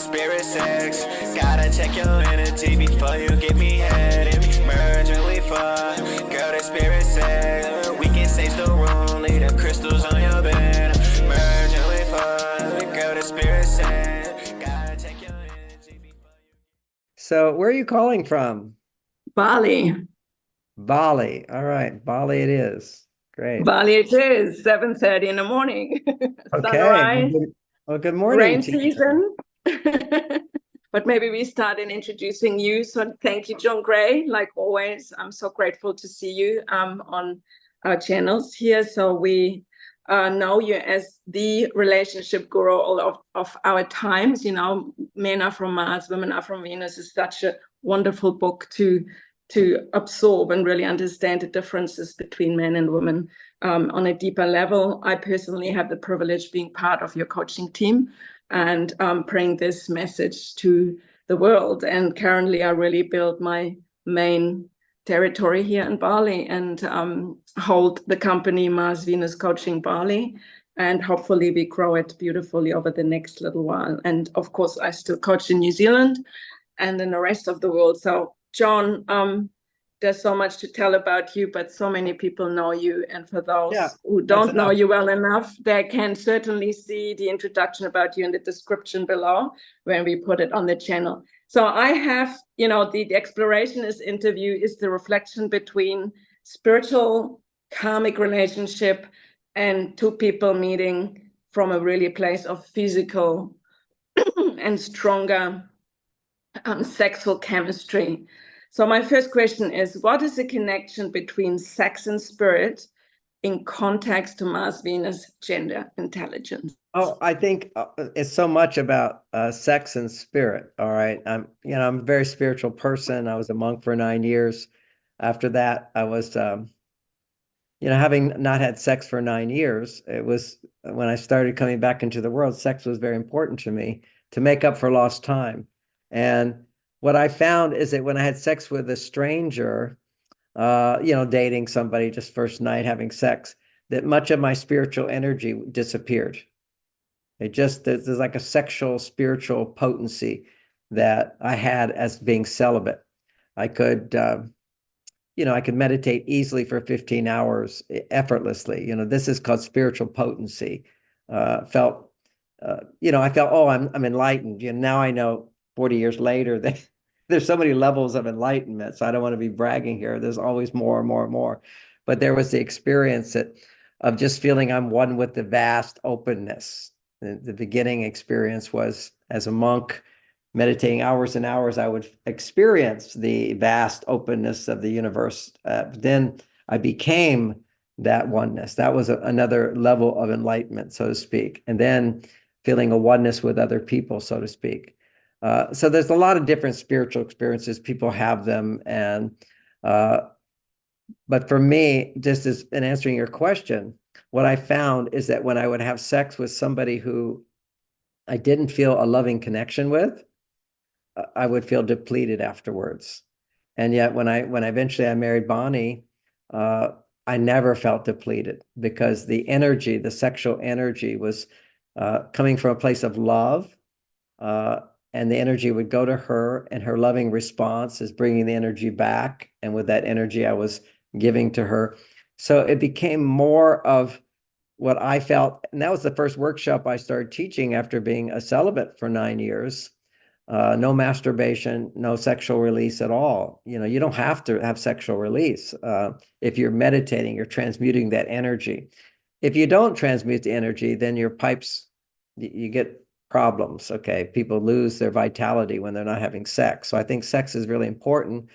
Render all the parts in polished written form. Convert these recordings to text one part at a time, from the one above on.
spirit sex. Gotta check your energy before you give me head. And merge when we fuck. Girl, the spirit sex. We can stage the room, leave them crystals on your bed. Merge when we fuck. Girl, the spirit sex. Gotta check your energy before you. So where are you calling from? Bali. Bali. All right, Bali it is. Great. Bali it is, 7:30 in the morning. Okay. Sunrise, Well, good morning rain to you. season. But maybe we start in introducing you. So thank you, John Gray. Like always, I'm so grateful to see you on our channels here. So we know you as the relationship guru of our times. You know, Men Are From Mars, Women Are From Venus is such a wonderful book to absorb and really understand the differences between men and women on a deeper level. I personally have the privilege of being part of your coaching team and bring this message to the world. And currently, I really build my main territory here in Bali and hold the company Mars Venus Coaching Bali. And hopefully we grow it beautifully over the next little while. And of course, I still coach in New Zealand and in the rest of the world. So John, there's so much to tell about you, but so many people know you. And for those who don't know you well enough, they can certainly see the introduction about you in the description below when we put it on the channel. So I have, the exploration is interview is the reflection between spiritual karmic relationship and two people meeting from a really place of physical and stronger sexual chemistry. So my first question is, what is the connection between sex and spirit in context to Mars, Venus, gender, intelligence? Oh, I think it's so much about sex and spirit. All right. I'm a very spiritual person. I was a monk for 9 years. After that, I was, having not had sex for 9 years, it was when I started coming back into the world, sex was very important to me to make up for lost time. And what I found is that when I had sex with a stranger, dating somebody just first night having sex, that much of my spiritual energy disappeared. There's like a sexual, spiritual potency that I had as being celibate. I could, I could meditate easily for 15 hours effortlessly. This is called spiritual potency. I felt, oh, I'm enlightened. Now I know 40 years later that there's so many levels of enlightenment. So I don't want to be bragging here. There's always more and more and more. But there was the experience of just feeling I'm one with the vast openness. The beginning experience was as a monk, meditating hours and hours, I would experience the vast openness of the universe. Then I became that oneness. That was another level of enlightenment, so to speak. And then feeling a oneness with other people, so to speak. So there's a lot of different spiritual experiences. People have them. But for me, just as in answering your question, what I found is that when I would have sex with somebody who I didn't feel a loving connection with, I would feel depleted afterwards. And yet when eventually I married Bonnie, I never felt depleted because the energy, the sexual energy was coming from a place of love. And the energy would go to her, and her loving response is bringing the energy back. And with that energy, I was giving to her. So it became more of what I felt. And that was the first workshop I started teaching after being a celibate for 9 years. No masturbation, no sexual release at all. You don't have to have sexual release. If you're meditating, you're transmuting that energy. If you don't transmute the energy, then your pipes, you get problems. Okay. People lose their vitality when they're not having sex. So I think sex is really important.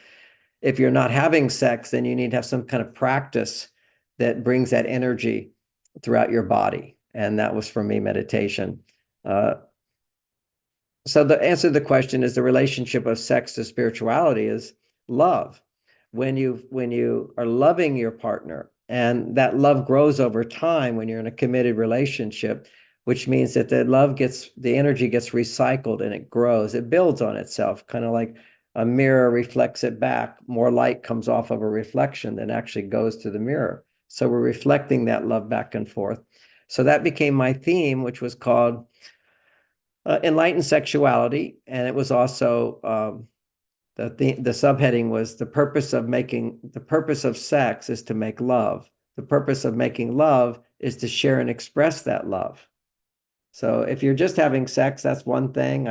If you're not having sex, then you need to have some kind of practice that brings that energy throughout your body. And that was for me, meditation. So the answer to the question is the relationship of sex to spirituality is love. When you are loving your partner, and that love grows over time when you're in a committed relationship, which means that the energy gets recycled and it grows. It builds on itself, kind of like a mirror reflects it back. More light comes off of a reflection than actually goes to the mirror. So we're reflecting that love back and forth. So that became my theme, which was called enlightened sexuality, and it was also the subheading was the purpose of sex is to make love. The purpose of making love is to share and express that love. So if you're just having sex, that's one thing.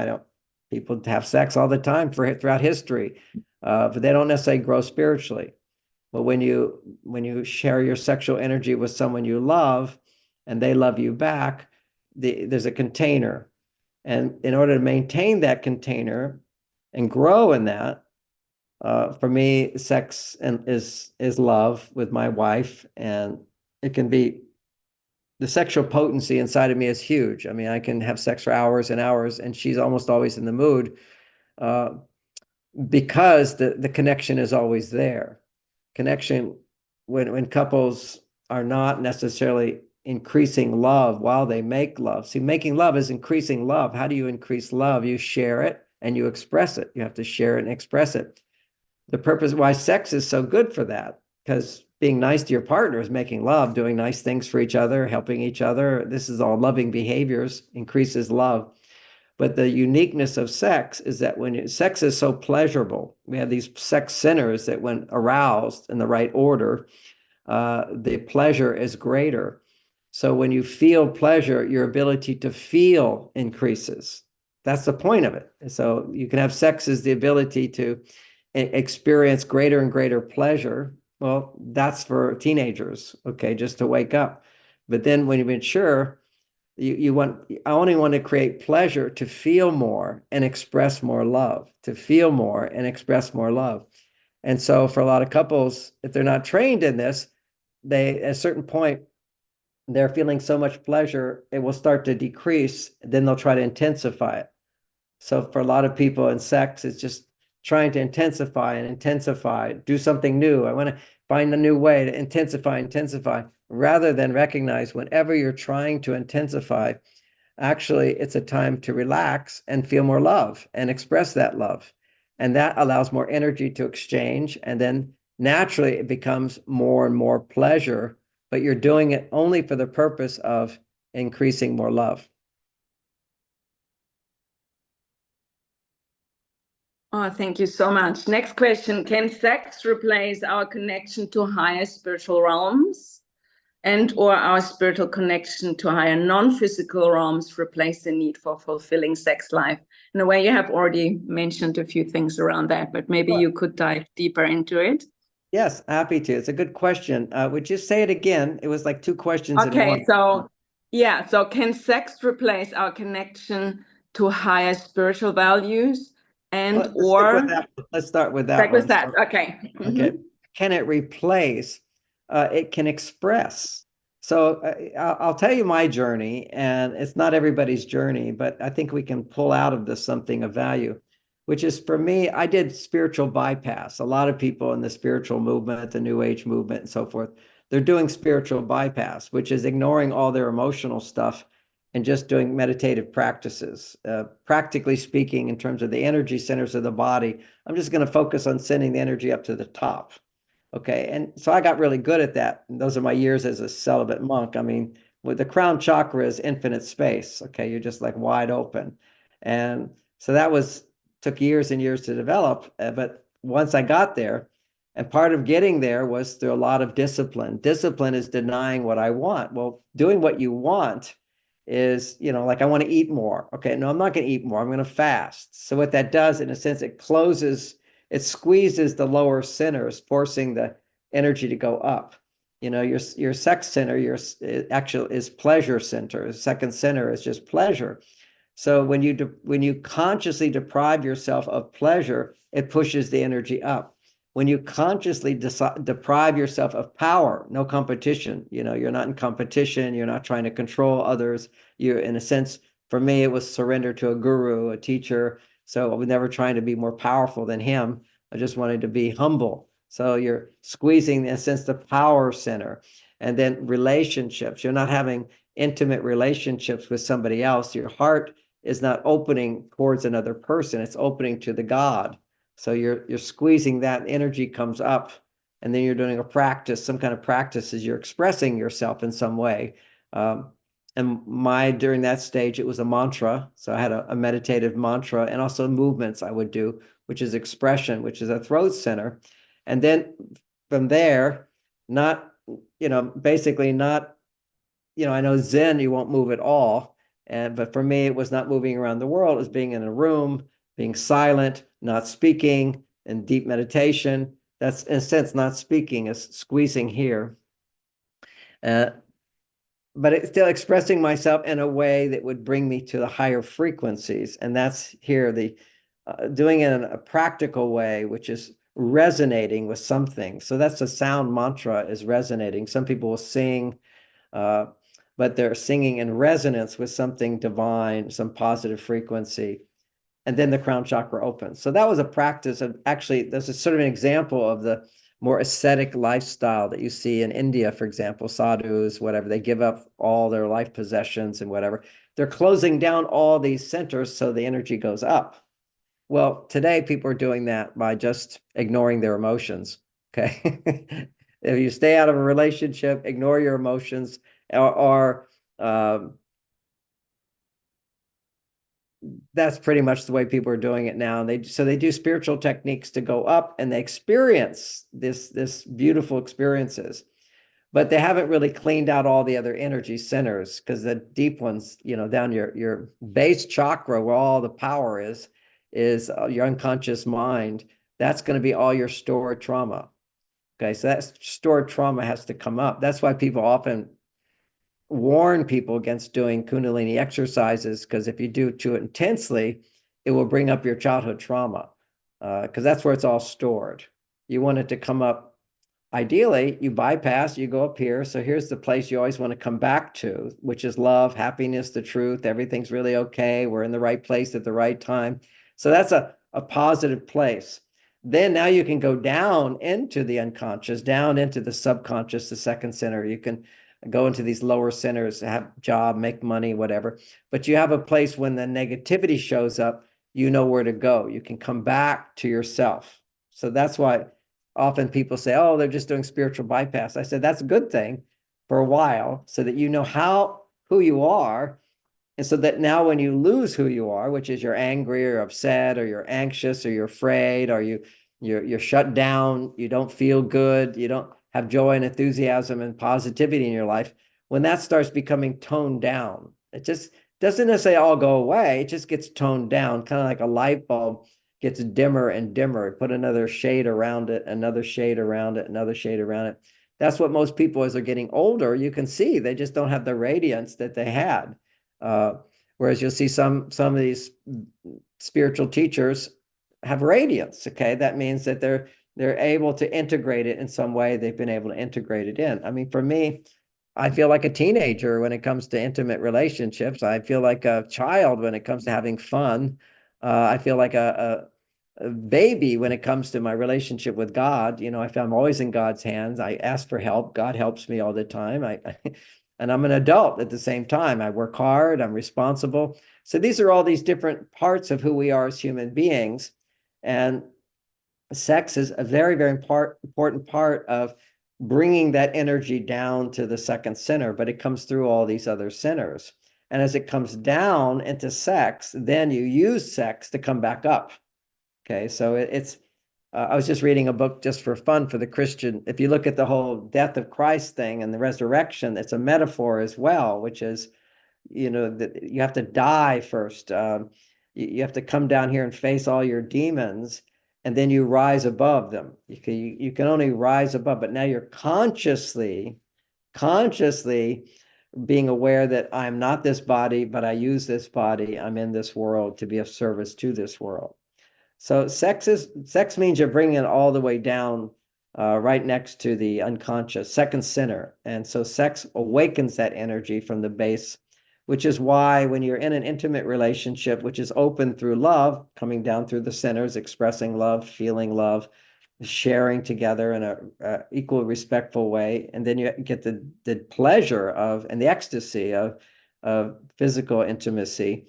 People have sex all the time throughout history, but they don't necessarily grow spiritually. But when you share your sexual energy with someone you love, and they love you back, there's a container. And in order to maintain that container and grow in that, for me, sex is love with my wife, and it can be the sexual potency inside of me is huge. I mean, I can have sex for hours and hours, and she's almost always in the mood because the connection is always there. Connection when couples are not necessarily increasing love while they make love. See, making love is increasing love. How do you increase love? You share it and you express it. You have to share it and express it. The purpose why sex is so good for that, because being nice to your partner is making love, doing nice things for each other, helping each other. This is all loving behaviors, increases love. But the uniqueness of sex is that sex is so pleasurable, we have these sex centers that when aroused in the right order, the pleasure is greater. So when you feel pleasure, your ability to feel increases. That's the point of it. So you can have sex as the ability to experience greater and greater pleasure. Well, that's for teenagers, okay, just to wake up. But then when you mature, I only want to create pleasure to feel more and express more love, to feel more and express more love. And so for a lot of couples, if they're not trained in this, at a certain point, they're feeling so much pleasure, it will start to decrease. Then they'll try to intensify it. So for a lot of people in sex, it's just trying to intensify, do something new. I want to find a new way to intensify, rather than recognize whenever you're trying to intensify, actually, it's a time to relax and feel more love and express that love. And that allows more energy to exchange. And then naturally, it becomes more and more pleasure, but you're doing it only for the purpose of increasing more love. Oh, thank you so much. Next question. Can sex replace our connection to higher spiritual realms, and or our spiritual connection to higher non-physical realms replace the need for fulfilling sex life? In a way, you have already mentioned a few things around that, but maybe you could dive deeper into it. Yes, happy to. It's a good question. Would you say it again? It was like two questions in one. Okay, so yeah, so can sex replace our connection to higher spiritual values, and Let's start with that Stick one. with that. Okay. Okay. Can it replace? It can express. So I'll tell you my journey, and it's not everybody's journey, but I think we can pull out of this something of value, which is, for me, I did spiritual bypass. A lot of people in the spiritual movement, the New Age movement and so forth, they're doing spiritual bypass, which is ignoring all their emotional stuff and just doing meditative practices. Practically speaking, in terms of the energy centers of the body, I'm just going to focus on sending the energy up to the top. Okay. And so I got really good at that. And those are my years as a celibate monk. I mean, with the crown chakra is infinite space. Okay. You're just like wide open. And so took years and years to develop. But once I got there, and part of getting there was through a lot of discipline. Discipline is denying what I want. Well, doing what you want is, like, I want to eat more. Okay, no, I'm not going to eat more. I'm going to fast. So what that does, in a sense, it squeezes the lower centers, forcing the energy to go up. Your sex center, is pleasure center. The second center is just pleasure. So when you consciously deprive yourself of pleasure, it pushes the energy up. When you consciously deprive yourself of power, no competition, you're not in competition, you're not trying to control others. You're, in a sense, for me, it was surrender to a guru, a teacher. So I was never trying to be more powerful than him. I just wanted to be humble. So you're squeezing, in a sense, the power center. And then relationships. You're not having intimate relationships with somebody else. Your heart is not opening towards another person. It's opening to the God. So you're squeezing that, energy comes up, and then you're doing a practice. Some kind of practice is you're expressing yourself in some way. And during that stage, it was a mantra. So I had a meditative mantra, and also movements I would do, which is expression, which is a throat center. And then from there, basically not, I know Zen, you won't move at all. But for me, it was not moving around the world. It was being in a room, being silent, not speaking, and deep meditation. That's, in a sense, not speaking, is squeezing here. But it's still expressing myself in a way that would bring me to the higher frequencies. And that's here, doing it in a practical way, which is resonating with something. So that's a sound mantra, is resonating. Some people will sing, but they're singing in resonance with something divine, some positive frequency. And then the crown chakra opens. So that was a practice of, actually, there's a sort of an example of the more ascetic lifestyle that you see in India, for example, sadhus, whatever, they give up all their life possessions and whatever. They're closing down all these centers so the energy goes up. Well, today people are doing that by just ignoring their emotions, okay? If you stay out of a relationship, ignore your emotions, or that's pretty much the way people are doing it now. So they do spiritual techniques to go up, and they experience this beautiful experiences, but they haven't really cleaned out all the other energy centers, because the deep ones, down your base chakra, where all the power is your unconscious mind. That's going to be all your stored trauma. Okay, so that stored trauma has to come up. That's why people often warn people against doing Kundalini exercises, because if you do it too intensely, it will bring up your childhood trauma, because that's where it's all stored. You want it to come up. Ideally, you bypass, you go up here. So here's the place you always want to come back to, which is love, happiness, the truth. Everything's really okay. We're in the right place at the right time. So that's a positive place. Then now you can go down into the unconscious, down into the subconscious, the second center. You can go into these lower centers, have a job, make money, whatever. But you have a place when the negativity shows up, you know where to go. You can come back to yourself. So that's why often people say, oh, they're just doing spiritual bypass. I said, that's a good thing for a while, so that you know who you are. And so that now when you lose who you are, which is you're angry or upset, or you're anxious, or you're afraid, or you're shut down, you don't feel good, you don't have joy and enthusiasm and positivity in your life, when that starts becoming toned down, it just doesn't necessarily all go away. It just gets toned down, kind of like a light bulb gets dimmer and dimmer. Put another shade around it, another shade around it, another shade around it. That's what most people, as they're getting older, you can see they just don't have the radiance that they had. Whereas you'll see some of these spiritual teachers have radiance. Okay, that means that they're able to integrate it in some way. They've been able to integrate it in. I mean, for me, I feel like a teenager when it comes to intimate relationships. I feel like a child when it comes to having fun. I feel like a baby when it comes to my relationship with God. I feel I'm always in God's hands. I ask for help. God helps me all the time. And I'm an adult at the same time. I work hard. I'm responsible. So these are all these different parts of who we are as human beings. And sex is a very, very important part of bringing that energy down to the second center, but it comes through all these other centers. And as it comes down into sex, then you use sex to come back up. Okay, so it's I was just reading a book just for fun for the Christian. If you look at the whole death of Christ thing and the resurrection, it's a metaphor as well, which is, that you have to die first. You have to come down here and face all your demons, and then you rise above them. You can only rise above, but now you're consciously being aware that I'm not this body, but I use this body. I'm in this world to be of service to this world. So sex means you're bringing it all the way down, right next to the unconscious, second center. And so sex awakens that energy from the base, which is why when you're in an intimate relationship, which is open through love, coming down through the centers, expressing love, feeling love, sharing together in a equal, respectful way, and then you get the pleasure of and the ecstasy of physical intimacy.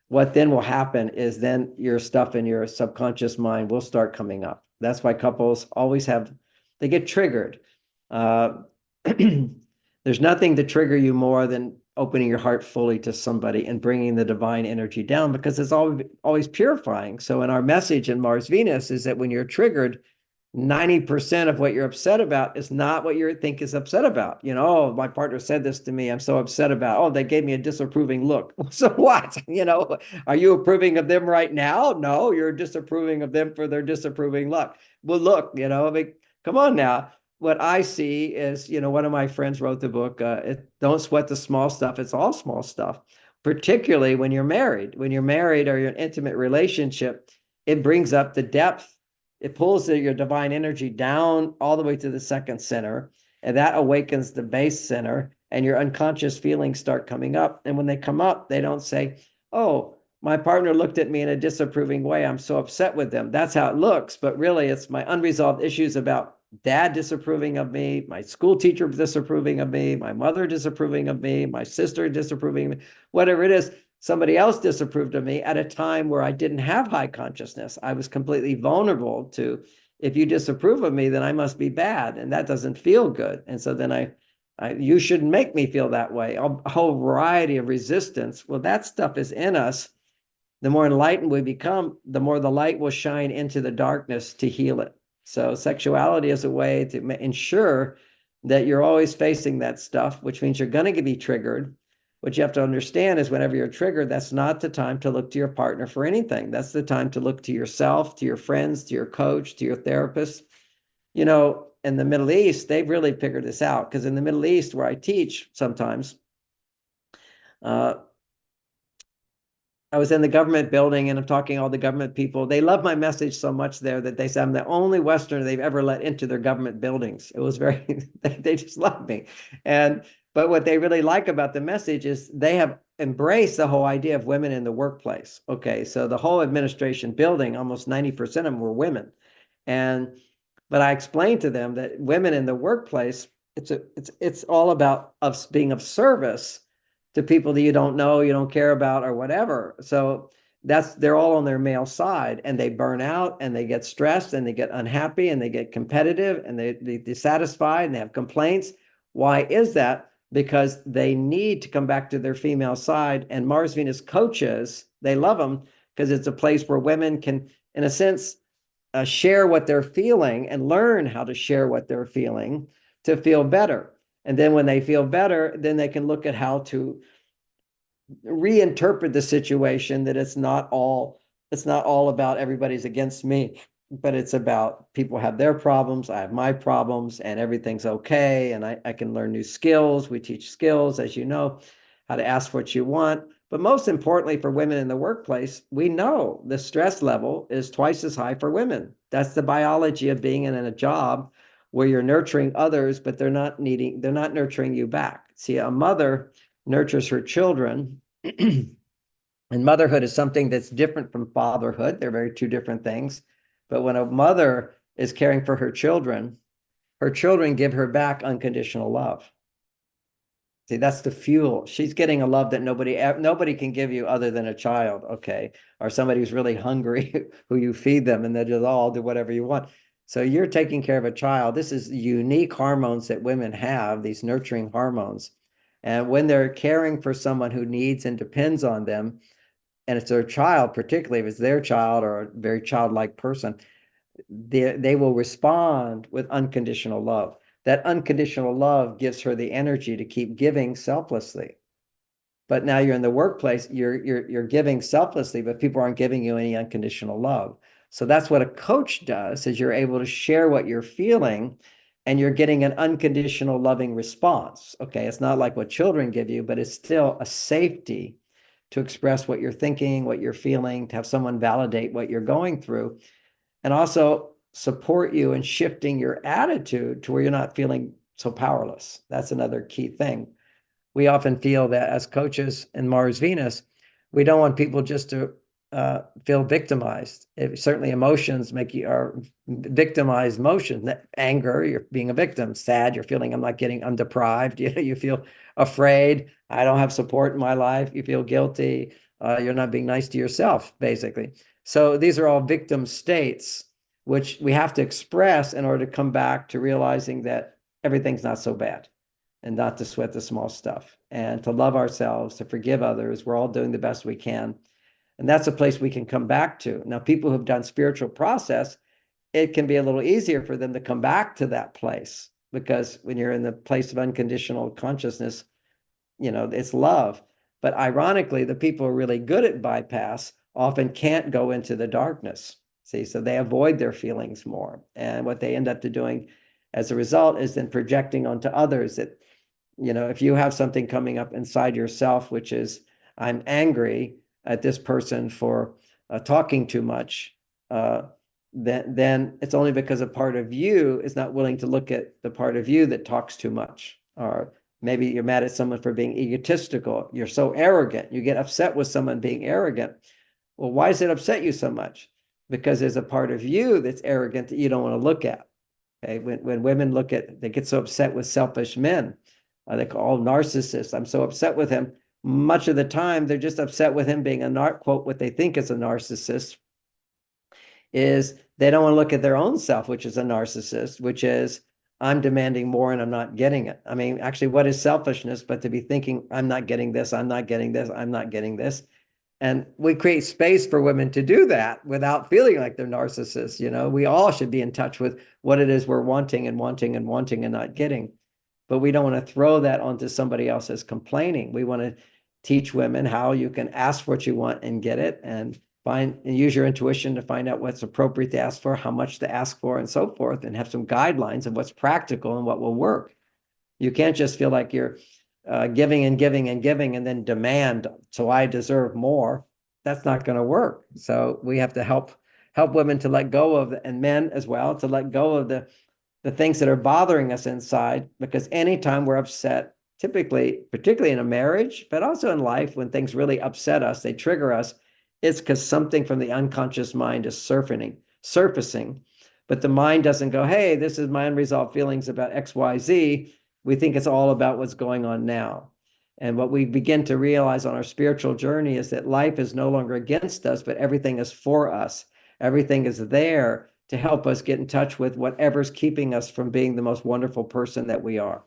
What then will happen is then your stuff in your subconscious mind will start coming up. That's why couples always they get triggered. There's nothing to trigger you more than opening your heart fully to somebody and bringing the divine energy down, because it's always purifying. So in our message in Mars Venus is that when you're triggered, 90% of what you're upset about is not what you think is upset about. You know, oh, my partner said this to me, I'm so upset about, oh, they gave me a disapproving look. So what? You know, are you approving of them right now? No, you're disapproving of them for their disapproving look. Well, look, you know, I mean, come on now. What I see is, you know, one of my friends wrote the book, Don't Sweat the Small Stuff. It's all small stuff, particularly when you're married. When you're married or you're in an intimate relationship, it brings up the depth. It pulls your divine energy down all the way to the second center, and that awakens the base center, and your unconscious feelings start coming up. And when they come up, they don't say, oh, my partner looked at me in a disapproving way, I'm so upset with them. That's how it looks. But really, it's my unresolved issues about dad disapproving of me, my school teacher disapproving of me, my mother disapproving of me, my sister disapproving of me, whatever it is. Somebody else disapproved of me at a time where I didn't have high consciousness. I was completely vulnerable to, if you disapprove of me, then I must be bad. And that doesn't feel good. And so then you shouldn't make me feel that way. A whole variety of resistance. Well, that stuff is in us. The more enlightened we become, the more the light will shine into the darkness to heal it. So sexuality is a way to ensure that you're always facing that stuff, which means you're going to be triggered. What you have to understand is whenever you're triggered, that's not the time to look to your partner for anything. That's the time to look to yourself, to your friends, to your coach, to your therapist. You know, in the Middle East, they've really figured this out, because in the Middle East, where I teach sometimes, I was in the government building and I'm talking to all the government people. They love my message so much there that they say I'm the only Westerner they've ever let into their government buildings. It was very, they just love me. But what they really like about the message is they have embraced the whole idea of women in the workplace. Okay, so the whole administration building, almost 90% of them were women. But I explained to them that women in the workplace, it's all about us being of service to people that you don't know, you don't care about, or whatever. So they're all on their male side, and they burn out, and they get stressed, and they get unhappy, and they get competitive, and they're dissatisfied, and they have complaints. Why is that? Because they need to come back to their female side. And Mars Venus coaches, they love them because it's a place where women can, in a sense, share what they're feeling and learn how to share what they're feeling to feel better. And then when they feel better, then they can look at how to reinterpret the situation, that it's not all about everybody's against me, but it's about people have their problems, I have my problems, and everything's okay. And I can learn new skills. We teach skills, as you know, how to ask what you want. But most importantly, for women in the workplace, we know the stress level is twice as high for women. That's the biology of being in a job where you're nurturing others, but they're not nurturing you back. See, a mother nurtures her children, and motherhood is something that's different from fatherhood. They're two different things. But when a mother is caring for her children give her back unconditional love. See, that's the fuel. She's getting a love that nobody can give you other than a child, okay? Or somebody who's really hungry, who you feed them, and they just all do whatever you want. So you're taking care of a child. This is unique hormones that women have, these nurturing hormones. And when they're caring for someone who needs and depends on them, and it's their child, particularly if it's their child or a very childlike person, they will respond with unconditional love. That unconditional love gives her the energy to keep giving selflessly. But now you're in the workplace, you're giving selflessly, but people aren't giving you any unconditional love. So that's what a coach does, is you're able to share what you're feeling, and you're getting an unconditional loving response. Okay, it's not like what children give you, but it's still a safety to express what you're thinking, what you're feeling, to have someone validate what you're going through, and also support you in shifting your attitude to where you're not feeling so powerless. That's another key thing. We often feel that as coaches in Mars Venus, we don't want people just to feel victimized. Certainly emotions are victimized emotions. Anger, you're being a victim. Sad, you're feeling I'm deprived. You feel afraid. I don't have support in my life. You feel guilty. You're not being nice to yourself, basically. So these are all victim states, which we have to express in order to come back to realizing that everything's not so bad. and not to sweat the small stuff, and to love ourselves, to forgive others. We're all doing the best we can. And that's a place we can come back to. Now, people who've done spiritual process, it can be a little easier for them to come back to that place, because when you're in the place of unconditional consciousness, it's love. But ironically, the people who are really good at bypass often can't go into the darkness. See, so they avoid their feelings more. And what they end up doing as a result is then projecting onto others that, if you have something coming up inside yourself, which is, I'm angry at this person for talking too much, then it's only because a part of you is not willing to look at the part of you that talks too much. Or maybe you're mad at someone for being egotistical. You're so arrogant. You get upset with someone being arrogant. Well, why does it upset you so much? Because there's a part of you that's arrogant that you don't want to look at. Okay, when women they get so upset with selfish men. They call narcissists. I'm so upset with him. Much of the time, they're just upset with him being quote, what they think is a narcissist, is they don't want to look at their own self, which is a narcissist, which is, I'm demanding more and I'm not getting it. I mean, actually, what is selfishness but to be thinking, I'm not getting this, I'm not getting this, I'm not getting this. And we create space for women to do that without feeling like they're narcissists. We all should be in touch with what it is we're wanting and wanting and wanting and not getting. But we don't want to throw that onto somebody else as complaining. We want to teach women how you can ask for what you want and get it, and use your intuition to find out what's appropriate to ask for, how much to ask for, and so forth, and have some guidelines of what's practical and what will work. You can't just feel like you're giving and giving and giving and then demand, so I deserve more. That's not going to work. So we have to help women to let go of, and men as well, to let go of the things that are bothering us inside, because anytime we're upset, typically, particularly in a marriage, but also in life, when things really upset us, they trigger us, it's because something from the unconscious mind is surfacing, but the mind doesn't go, hey, this is my unresolved feelings about X, Y, Z. We think it's all about what's going on now. And what we begin to realize on our spiritual journey is that life is no longer against us, but everything is for us. Everything is there to help us get in touch with whatever's keeping us from being the most wonderful person that we are.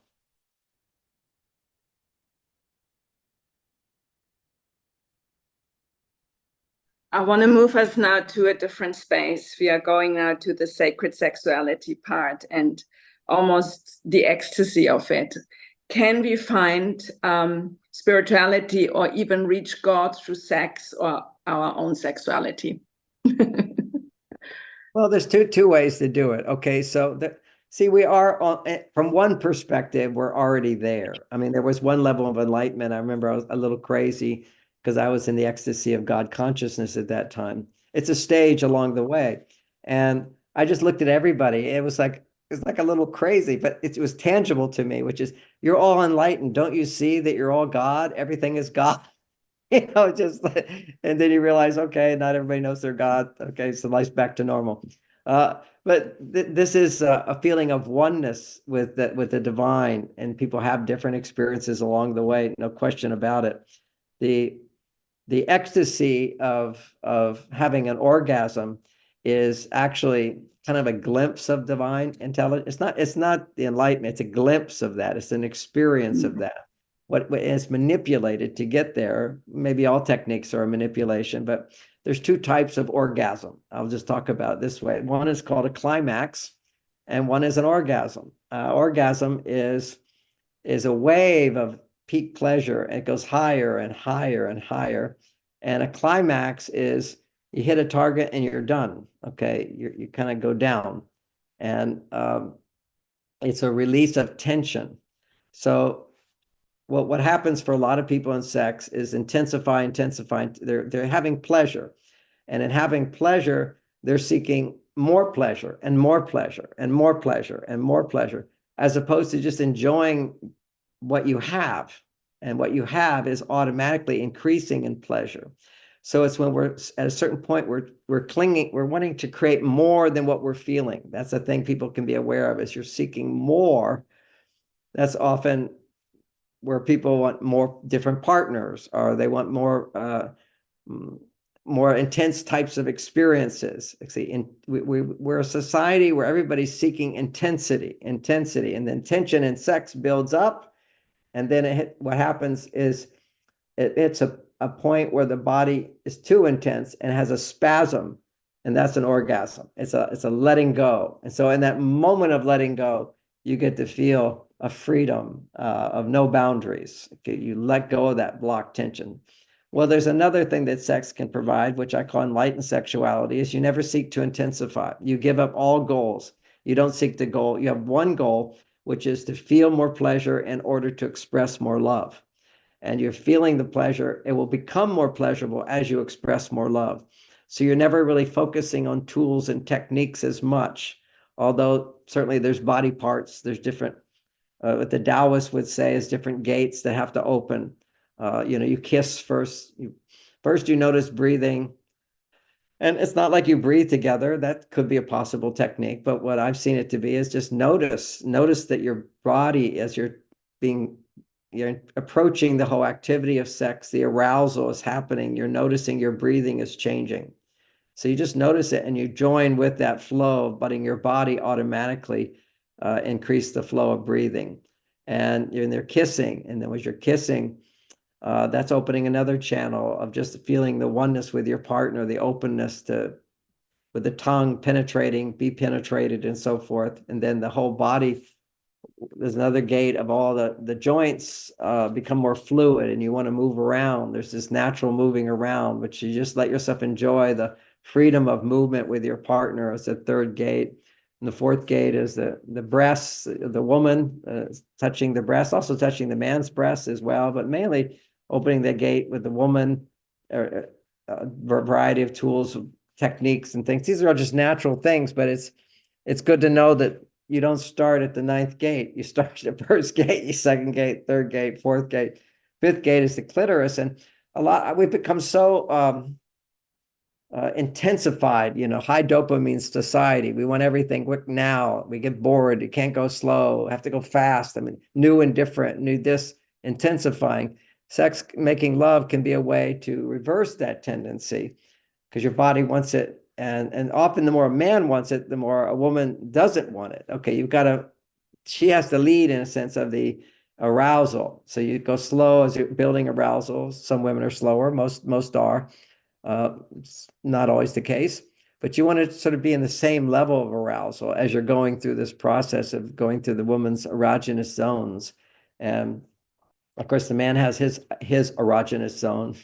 I want to move us now to a different space. We are going now to the sacred sexuality part and almost the ecstasy of it. Can we find spirituality or even reach God through sex or our own sexuality? Well, there's two ways to do it. Okay, so see, we are from one perspective, we're already there. I mean, there was one level of enlightenment. I remember I was a little crazy because I was in the ecstasy of God consciousness at that time. It's a stage along the way, and I just looked at everybody. It was like a little crazy, but it was tangible to me, which is, you're all enlightened. Don't you see that you're all God? Everything is God. Just and then you realize, okay, not everybody knows they're God. Okay, so life's back to normal. But this is a feeling of oneness with the divine, and people have different experiences along the way, no question about it. The ecstasy of having an orgasm is actually kind of a glimpse of divine intelligence. It's not the enlightenment, it's a glimpse of that. It's an experience of that. What is manipulated to get there. Maybe all techniques are a manipulation, but there's two types of orgasm. I'll just talk about it this way. One is called a climax, and one is an orgasm. Orgasm is a wave of peak pleasure, and it goes higher and higher and higher. And a climax is you hit a target and you're done. Okay, you kind of go down, and it's a release of tension. So what happens for a lot of people in sex is intensify. They're having pleasure, and in having pleasure, they're seeking more pleasure and more pleasure and more pleasure and more pleasure, as opposed to just enjoying what you have. And what you have is automatically increasing in pleasure. So it's when we're at a certain point, we're clinging, we're wanting to create more than what we're feeling. That's the thing people can be aware of, is you're seeking more. That's often where people want more different partners, or they want more intense types of experiences. See, we're a society where everybody's seeking intensity, and then tension in sex builds up, And then what happens is it hits a point where the body is too intense and has a spasm, and that's an orgasm. It's a letting go. And so in that moment of letting go, you get to feel a freedom of no boundaries. Okay, you let go of that blocked tension. Well, there's another thing that sex can provide, which I call enlightened sexuality, is you never seek to intensify. You give up all goals. You don't seek the goal. You have one goal, which is to feel more pleasure in order to express more love. And you're feeling the pleasure. It will become more pleasurable as you express more love. So you're never really focusing on tools and techniques as much, although certainly there's body parts, there's different, what the Taoists would say is different gates that have to open. You kiss first. First you notice breathing. And it's not like you breathe together. That could be a possible technique. But what I've seen it to be is just notice that your body, as you're approaching the whole activity of sex, the arousal is happening. You're noticing your breathing is changing. So you just notice it and you join with that flow, letting your body automatically increase the flow of breathing. And you're in there kissing. And then as you're kissing, that's opening another channel of just feeling the oneness with your partner, the openness with the tongue penetrating, be penetrated, and so forth. And then the whole body, there's another gate of all the joints become more fluid and you want to move around. There's this natural moving around, which you just let yourself enjoy the freedom of movement with your partner as the third gate. And the fourth gate is the breasts, the woman touching the breast, also touching the man's breast as well, but mainly opening the gate with the woman, a variety of tools, techniques and things. These are all just natural things, but it's good to know that you don't start at the ninth gate. You start at the first gate, your second gate, third gate, fourth gate. Fifth gate is the clitoris. And we've become so intensified, high dopamine society. We want everything quick now. We get bored. You can't go slow, have to go fast. I mean, new and different, new this, intensifying. Sex, making love can be a way to reverse that tendency because your body wants it. And often the more a man wants it, the more a woman doesn't want it. Okay, she has to lead in a sense of the arousal. So you go slow as you're building arousal. Some women are slower, most are. It's not always the case, but you want to sort of be in the same level of arousal as you're going through this process of going through the woman's erogenous zones. And of course, the man has his erogenous zone.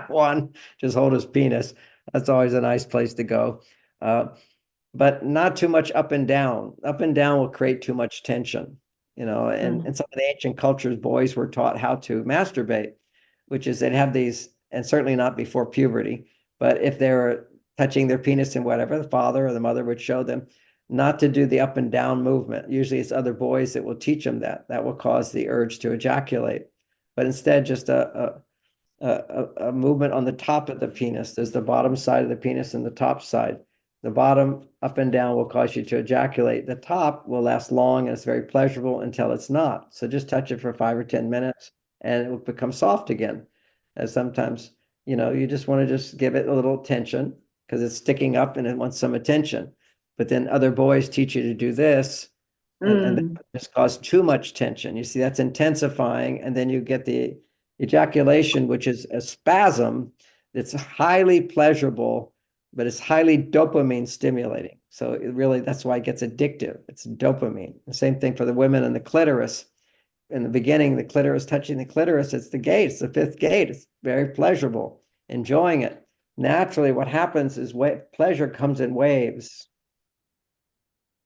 One, just hold his penis. That's always a nice place to go. But not too much up and down. Up and down will create too much tension, and some of the ancient cultures, boys were taught how to masturbate, which is they'd have these, and certainly not before puberty, but if they were touching their penis and whatever, the father or the mother would show them not to do the up and down movement. Usually it's other boys that will teach them that. That will cause the urge to ejaculate. But instead, just a movement on the top of the penis. There's the bottom side of the penis and the top side. The bottom up and down will cause you to ejaculate. The top will last long and it's very pleasurable until it's not. So just touch it for 5 or 10 minutes and it will become soft again. As sometimes, you just want to just give it a little attention because it's sticking up and it wants some attention. But then other boys teach you to do this and just cause too much tension. You see, that's intensifying. And then you get the ejaculation, which is a spasm that's highly pleasurable, but it's highly dopamine stimulating. So that's why it gets addictive. It's dopamine. The same thing for the women and the clitoris. In the beginning, the clitoris, touching the clitoris, it's the gate, it's the fifth gate. It's very pleasurable, enjoying it. Naturally, what happens is pleasure comes in waves.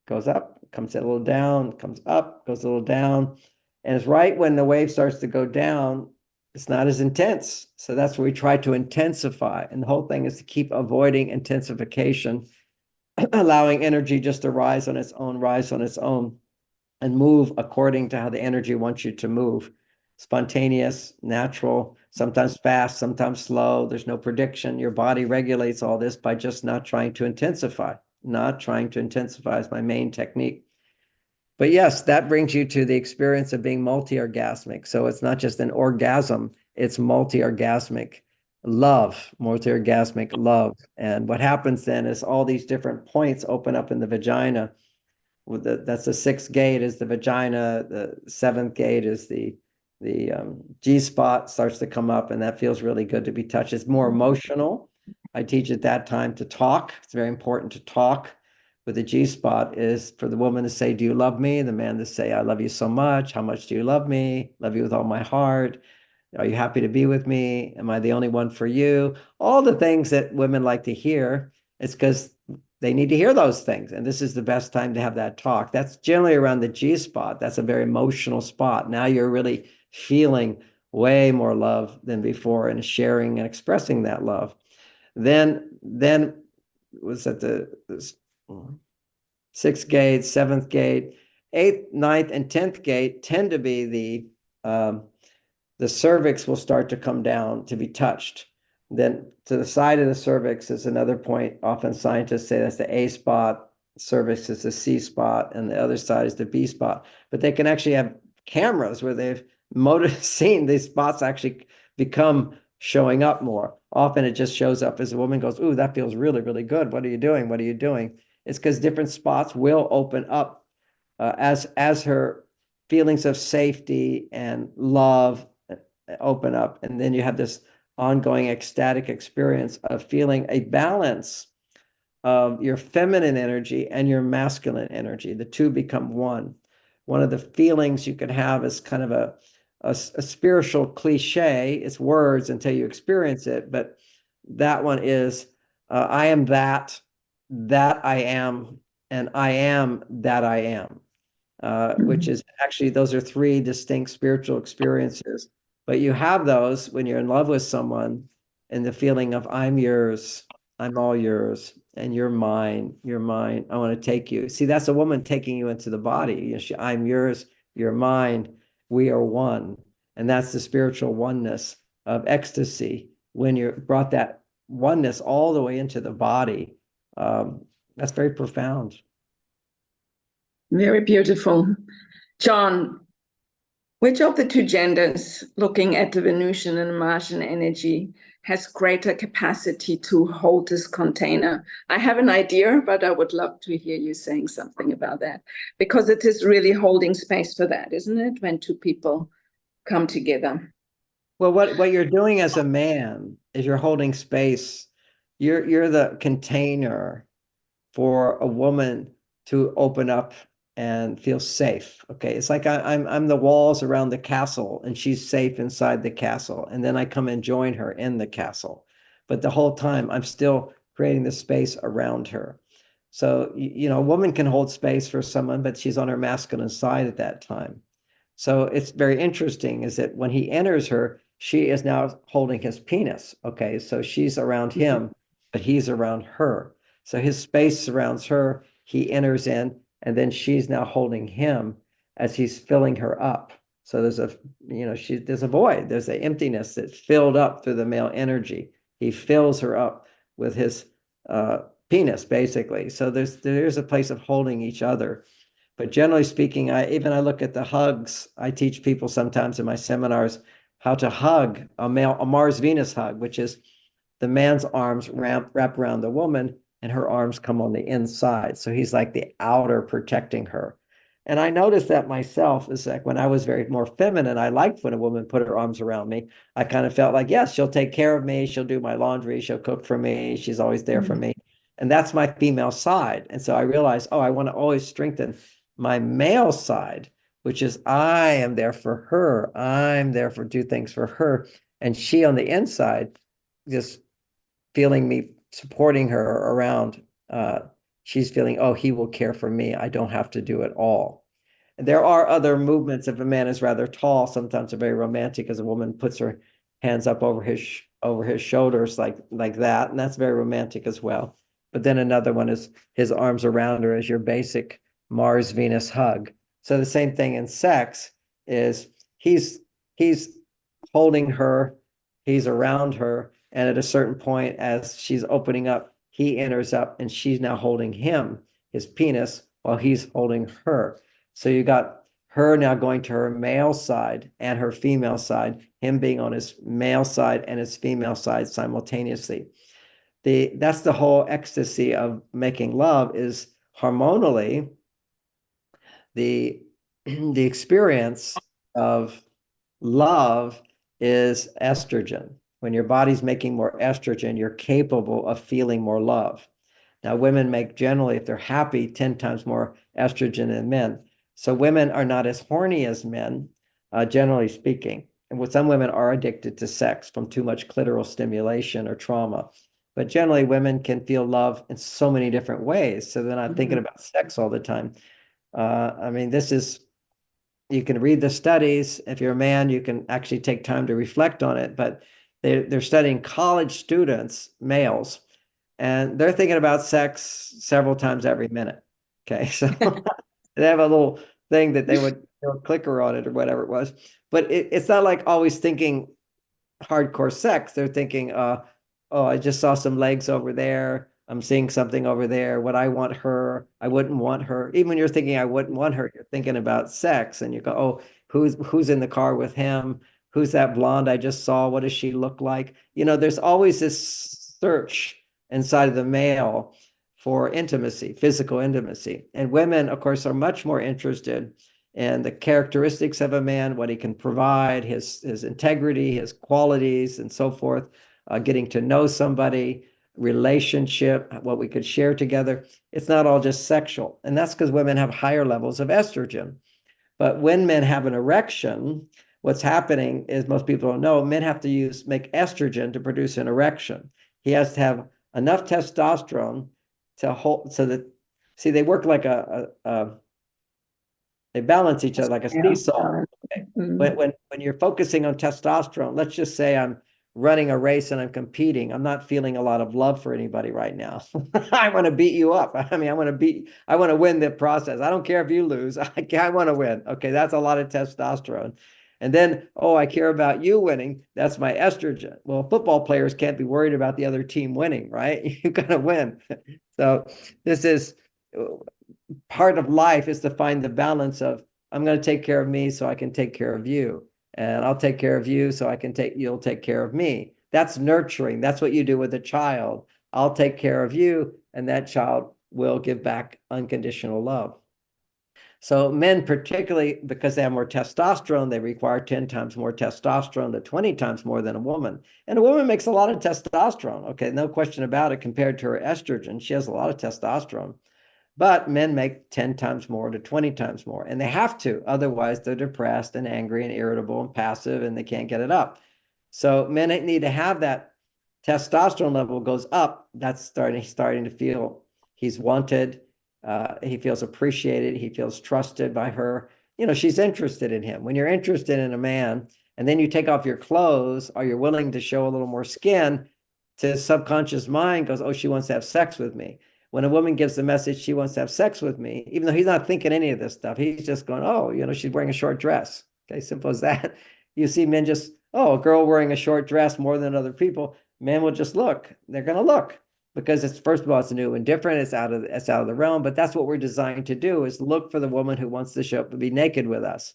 Goes up, comes a little down, comes up, goes a little down. And it's right when the wave starts to go down, it's not as intense. So that's where we try to intensify. And the whole thing is to keep avoiding intensification, allowing energy just to rise on its own, and move according to how the energy wants you to move. Spontaneous, natural, sometimes fast, sometimes slow. There's no prediction. Your body regulates all this by just not trying to intensify. Not trying to intensify is my main technique. But yes, that brings you to the experience of being multi-orgasmic. So it's not just an orgasm, it's multi-orgasmic love, multi-orgasmic love. And what happens then is all these different points open up in the vagina. That's the sixth gate is the vagina. The seventh gate is the G spot starts to come up, and that feels really good to be touched. It's more emotional. I teach at that time to talk. It's very important to talk. With the G spot is for the woman to say, do you love me? The man to say, I love you so much. How much do you love me? Love you with all my heart. Are you happy to be with me? Am I the only one for you? All the things that women like to hear. It's because they need to hear those things. And this is the best time to have that talk. That's generally around the G spot. That's a very emotional spot. Now you're really feeling way more love than before and sharing and expressing that love. Then was at the sixth gate, seventh gate, eighth, ninth, and 10th gate tend to be the cervix will start to come down to be touched. Then to the side of the cervix is another point. Often scientists say that's the A spot, cervix is the C spot, and the other side is the B spot. But they can actually have cameras where they've seen these spots actually become showing up more. Often it just shows up as a woman goes, ooh, that feels really, really good. What are you doing? What are you doing? It's because different spots will open up as her feelings of safety and love open up. And then you have this ongoing ecstatic experience of feeling a balance of your feminine energy and your masculine energy. The two become one. One of the feelings you can have is kind of a spiritual cliche. It's words until you experience it. But that one is, I am that I am, and I am that I am, which is actually, those are three distinct spiritual experiences. But you have those when you're in love with someone, and the feeling of I'm yours, I'm all yours, and you're mine, I want to take you. See, that's a woman taking you into the body. I'm yours, you're mine, we are one. And that's the spiritual oneness of ecstasy. When you brought that oneness all the way into the body, that's very profound. Very beautiful. John, which of the two genders, looking at the Venusian and Martian energy, has greater capacity to hold this container? I have an idea, but I would love to hear you saying something about that, because it is really holding space for that, isn't it? When two people come together. Well, what you're doing as a man is you're holding space. You're the container for a woman to open up and feel safe. Okay, it's like I'm the walls around the castle, and she's safe inside the castle, and then I come and join her in the castle. But the whole time I'm still creating the space around her. So a woman can hold space for someone, but she's on her masculine side at that time. So it's very interesting is that when he enters her, she is now holding his penis. Okay, so she's around him, but he's around her. So his space surrounds her, he enters in, and then she's now holding him as he's filling her up. So there's a void, there's an emptiness that's filled up through the male energy. He fills her up with his penis, basically. So there's a place of holding each other. But generally speaking, I look at the hugs. I teach people sometimes in my seminars how to hug a Mars-Venus hug, which is the man's arms wrap around the woman, and her arms come on the inside. So he's like the outer protecting her. And I noticed that myself is like when I was very more feminine, I liked when a woman put her arms around me. I kind of felt like, yes, she'll take care of me. She'll do my laundry. She'll cook for me. She's always there for me. And that's my female side. And so I realized, I want to always strengthen my male side, which is I am there for her. I'm there for do things for her. And she on the inside, just feeling me supporting her around, she's feeling, he will care for me. I don't have to do it all. And there are other movements. If a man is rather tall, sometimes they're very romantic, as a woman puts her hands up over his shoulders like that. And that's very romantic as well. But then another one is his arms around her as your basic Mars-Venus hug. So the same thing in sex is he's holding her, he's around her, and at a certain point, as she's opening up, he enters up, and she's now holding him, his penis, while he's holding her. So you got her now going to her male side and her female side, him being on his male side and his female side simultaneously. That's the whole ecstasy of making love, is harmonally the experience of love is estrogen. When your body's making more estrogen, you're capable of feeling more love. Now, women make generally, if they're happy, 10 times more estrogen than men. So women are not as horny as men, generally speaking. And with some women are addicted to sex from too much clitoral stimulation or trauma. But generally, women can feel love in so many different ways. So they're not thinking about sex all the time. I mean, you can read the studies. If you're a man, you can actually take time to reflect on it. But they're studying college students, males, and they're thinking about sex several times every minute. Okay, so they have a little thing that they would clicker on it or whatever it was. But it's not like always thinking hardcore sex. They're thinking, oh, I just saw some legs over there. I'm seeing something over there. Would I want her? I wouldn't want her. Even when you're thinking I wouldn't want her, you're thinking about sex, and you go, oh, who's in the car with him? Who's that blonde I just saw? What does she look like? You know, there's always this search inside of the male for intimacy, physical intimacy. And women, of course, are much more interested in the characteristics of a man, what he can provide, his integrity, his qualities, and so forth, getting to know somebody, relationship, what we could share together. It's not all just sexual. And that's because women have higher levels of estrogen. But when men have an erection, what's happening is, most people don't know, men have to make estrogen to produce an erection. He has to have enough testosterone to hold, so that, see, they work like they balance each other like a seesaw. Okay. When you're focusing on testosterone, let's just say I'm running a race and I'm competing, I'm not feeling a lot of love for anybody right now. I want to beat you up. I mean, I want to win the process. I don't care if you lose. I want to win. Okay, that's a lot of testosterone. And then, oh, I care about you winning. That's my estrogen. Well, football players can't be worried about the other team winning, right? You got to win. So this is part of life, is to find the balance of, I'm going to take care of me so I can take care of you. And I'll take care of you so you'll take care of me. That's nurturing. That's what you do with a child. I'll take care of you, and that child will give back unconditional love. So men, particularly because they have more testosterone, they require 10 times more testosterone to 20 times more than a woman. And a woman makes a lot of testosterone. Okay, no question about it. Compared to her estrogen, she has a lot of testosterone. But men make 10 times more to 20 times more, and they have to. Otherwise, they're depressed and angry and irritable and passive, and they can't get it up. So men need to have that testosterone level goes up. That's starting to feel he's wanted. He feels appreciated. He feels trusted by her. You know, she's interested in him. When you're interested in a man, and then you take off your clothes, or you're willing to show a little more skin, to his subconscious mind goes, oh, she wants to have sex with me. When a woman gives the message she wants to have sex with me, even though he's not thinking any of this stuff, he's just going, oh, you know, she's wearing a short dress. Okay, simple as that. You see men just, oh, a girl wearing a short dress more than other people. Men will just look. They're going to look, because it's, first of all, it's new and different. It's out of the realm. But that's what we're designed to do, is look for the woman who wants to show up and be naked with us.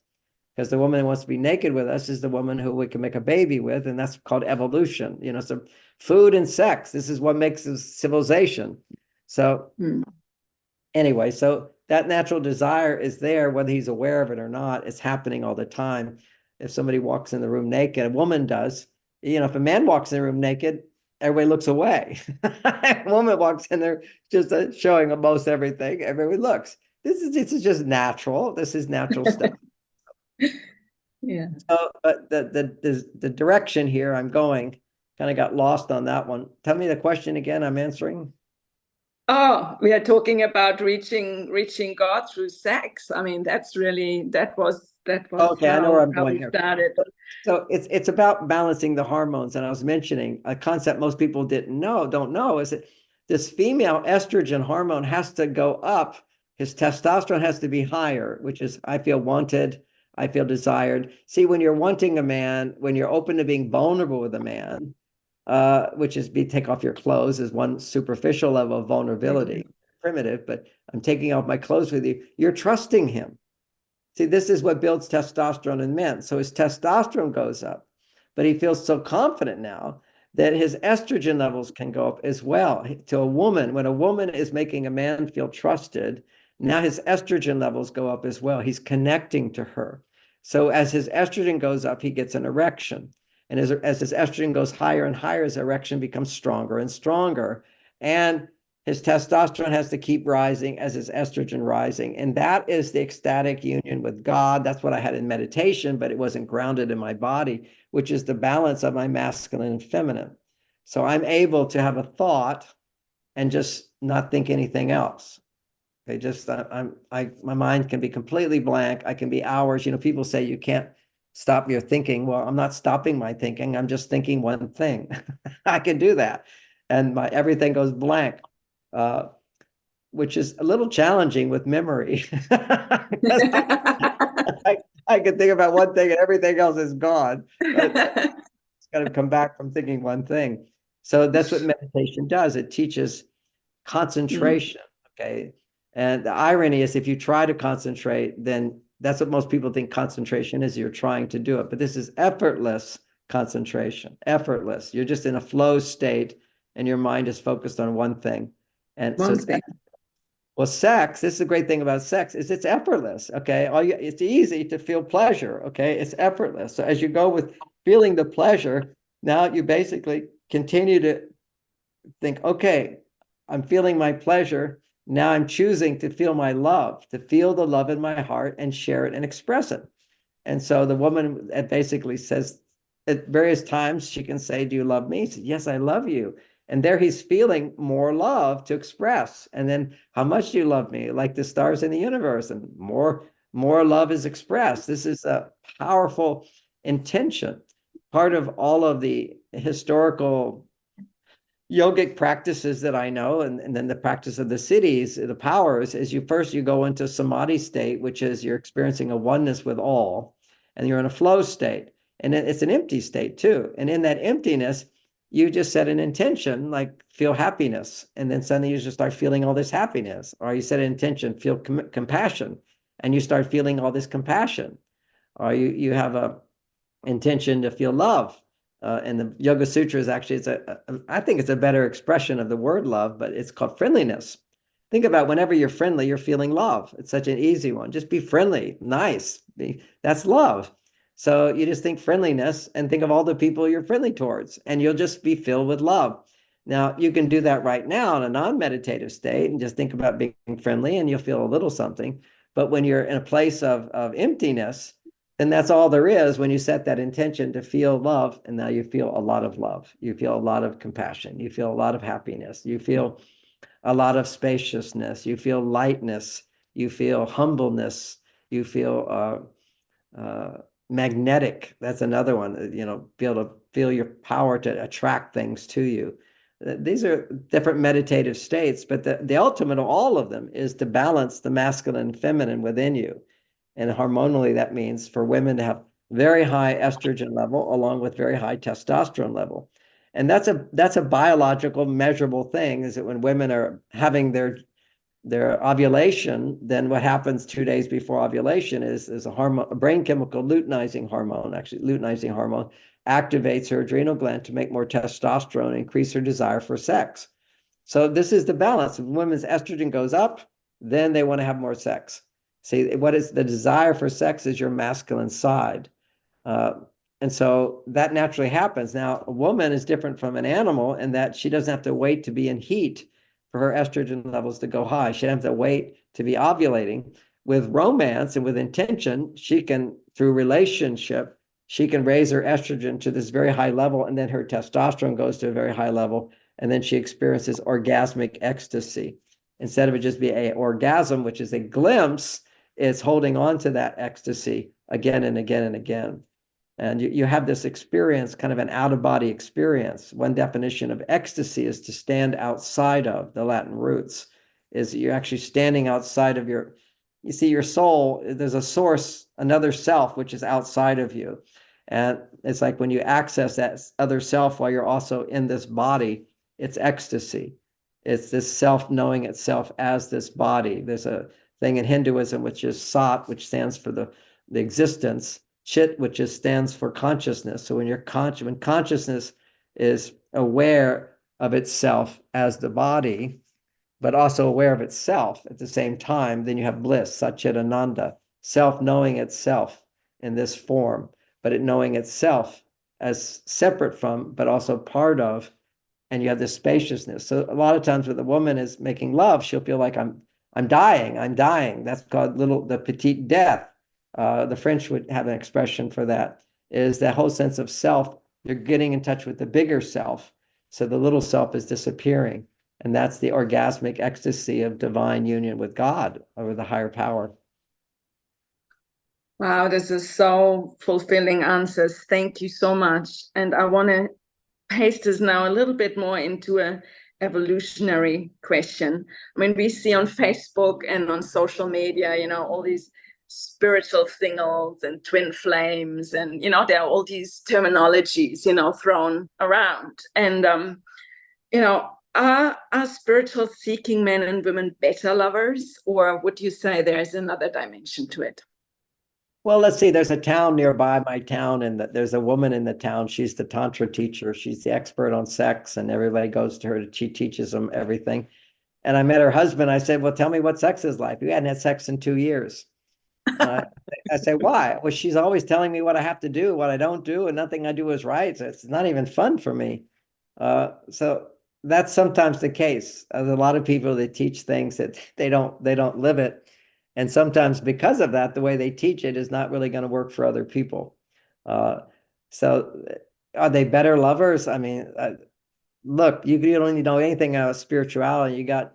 Because the woman who wants to be naked with us is the woman who we can make a baby with, and that's called evolution. You know, so food and sex, this is what makes us civilization. So anyway, so that natural desire is there, whether he's aware of it or not. It's happening all the time. If somebody walks in the room naked, a woman does, you know, if a man walks in the room naked, everybody looks away. A woman walks in there just showing almost everything, everybody looks. This is just natural. This is natural stuff. Yeah. So the direction here I'm going, kind of got lost on that one. Tell me the question again I'm answering. Oh, we are talking about reaching God through sex. I mean, that was okay. I know where I'm going we here. started. So it's about balancing the hormones. And I was mentioning a concept most people don't know, is that this female estrogen hormone has to go up. His testosterone has to be higher, which is, I feel wanted, I feel desired. See, when you're wanting a man, when you're open to being vulnerable with a man, which is take off your clothes, is one superficial level of vulnerability, primitive, but I'm taking off my clothes with you. You're trusting him. See, this is what builds testosterone in men. So his testosterone goes up, but he feels so confident now that his estrogen levels can go up as well. To a woman, when a woman is making a man feel trusted, now his estrogen levels go up as well. He's connecting to her. So as his estrogen goes up, he gets an erection. And as his estrogen goes higher and higher, his erection becomes stronger and stronger. And his testosterone has to keep rising as his estrogen rising. And that is the ecstatic union with God. That's what I had in meditation, but it wasn't grounded in my body, which is the balance of my masculine and feminine. So I'm able to have a thought and just not think anything else. My mind can be completely blank. I can be hours. People say you can't stop your thinking. Well, I'm not stopping my thinking. I'm just thinking one thing. I can do that. And everything goes blank, which is a little challenging with memory. I can think about one thing and everything else is gone. But it's got to come back from thinking one thing. So that's what meditation does. It teaches concentration. Okay. And the irony is if you try to concentrate, then that's what most people think concentration is. You're trying to do it, but this is effortless concentration, effortless. You're just in a flow state and your mind is focused on one thing. And so well, sex, this is the great thing about sex, is it's effortless. Okay. It's easy to feel pleasure. Okay. It's effortless. So as you go with feeling the pleasure, now you basically continue to think, okay, I'm feeling my pleasure. Now I'm choosing to feel my love, to feel the love in my heart and share it and express it. And so the woman basically says at various times, she can say, do you love me? He said, yes, I love you. And there he's feeling more love to express. And then how much do you love me? Like the stars in the universe, and more love is expressed. This is a powerful intention. Part of all of the historical yogic practices that I know, and then the practice of the cities, the powers, is you go into samadhi state, which is you're experiencing a oneness with all, and you're in a flow state. And it's an empty state too. And in that emptiness, you just set an intention, like feel happiness. And then suddenly you just start feeling all this happiness. Or you set an intention, feel compassion, and you start feeling all this compassion. Or you have a intention to feel love. And the Yoga Sutras actually, I think it's a better expression of the word love, but it's called friendliness. Think about whenever you're friendly, you're feeling love. It's such an easy one. Just be friendly, nice. That's love. So you just think friendliness and think of all the people you're friendly towards, and you'll just be filled with love. Now, you can do that right now in a non-meditative state and just think about being friendly and you'll feel a little something. But when you're in a place of emptiness, and that's all there is when you set that intention to feel love. And now you feel a lot of love. You feel a lot of compassion. You feel a lot of happiness. You feel a lot of spaciousness. You feel lightness. You feel humbleness. You feel magnetic. That's another one, be able to feel your power to attract things to you. These are different meditative states, but the ultimate of all of them is to balance the masculine and feminine within you. And hormonally, that means for women to have very high estrogen level along with very high testosterone level. And that's a biological measurable thing, is that when women are having their ovulation, then what happens 2 days before ovulation is a brain chemical, luteinizing hormone activates her adrenal gland to make more testosterone, increase her desire for sex. So this is the balance. When women's estrogen goes up, then they want to have more sex. See, what is the desire for sex is your masculine side. And so that naturally happens. Now, a woman is different from an animal in that she doesn't have to wait to be in heat for her estrogen levels to go high. She doesn't have to wait to be ovulating. With romance and with intention, she can, through relationship, she can raise her estrogen to this very high level, and then her testosterone goes to a very high level, and then she experiences orgasmic ecstasy. Instead of it just be an orgasm, which is a glimpse, it's holding on to that ecstasy again and again and again. And you have this experience, kind of an out-of-body experience. One definition of ecstasy is to stand outside of, the Latin roots, is you're actually standing outside of your soul. There's a source, another self, which is outside of you. And it's like when you access that other self while you're also in this body, it's ecstasy. It's this self knowing itself as this body. There's a thing in Hinduism, which is Sat, which stands for the existence, Chit, which stands for consciousness. So when consciousness is aware of itself as the body, but also aware of itself at the same time, then you have bliss, Satchit Ananda, self knowing itself. in this form, but it knowing itself as separate from, but also part of, and you have this spaciousness. So a lot of times when the woman is making love, she'll feel like I'm dying. That's called the petite death. The French would have an expression for that, is that whole sense of self. You're getting in touch with the bigger self. So the little self is disappearing. And that's the orgasmic ecstasy of divine union with God or with the higher power. Wow, this is so fulfilling answers. Thank you so much. And I want to paste this now a little bit more into a evolutionary question. I mean, we see on Facebook and on social media, all these spiritual singles and twin flames, and there are all these terminologies thrown around. And are spiritual seeking men and women better lovers, or would you say there's another dimension to it? Well, let's see, there's a town nearby my town, and there's a woman in the town. She's the Tantra teacher. She's the expert on sex, and everybody goes to her. She teaches them everything. And I met her husband. I said, well, tell me what sex is like. We hadn't had sex in 2 years. I say, why? Well, she's always telling me what I have to do, what I don't do, and nothing I do is right. So it's not even fun for me. So that's sometimes the case. There's a lot of people that teach things that they don't live it. And sometimes because of that, the way they teach it is not really going to work for other people. So are they better lovers? I mean, look, you don't need to know anything about spirituality. You got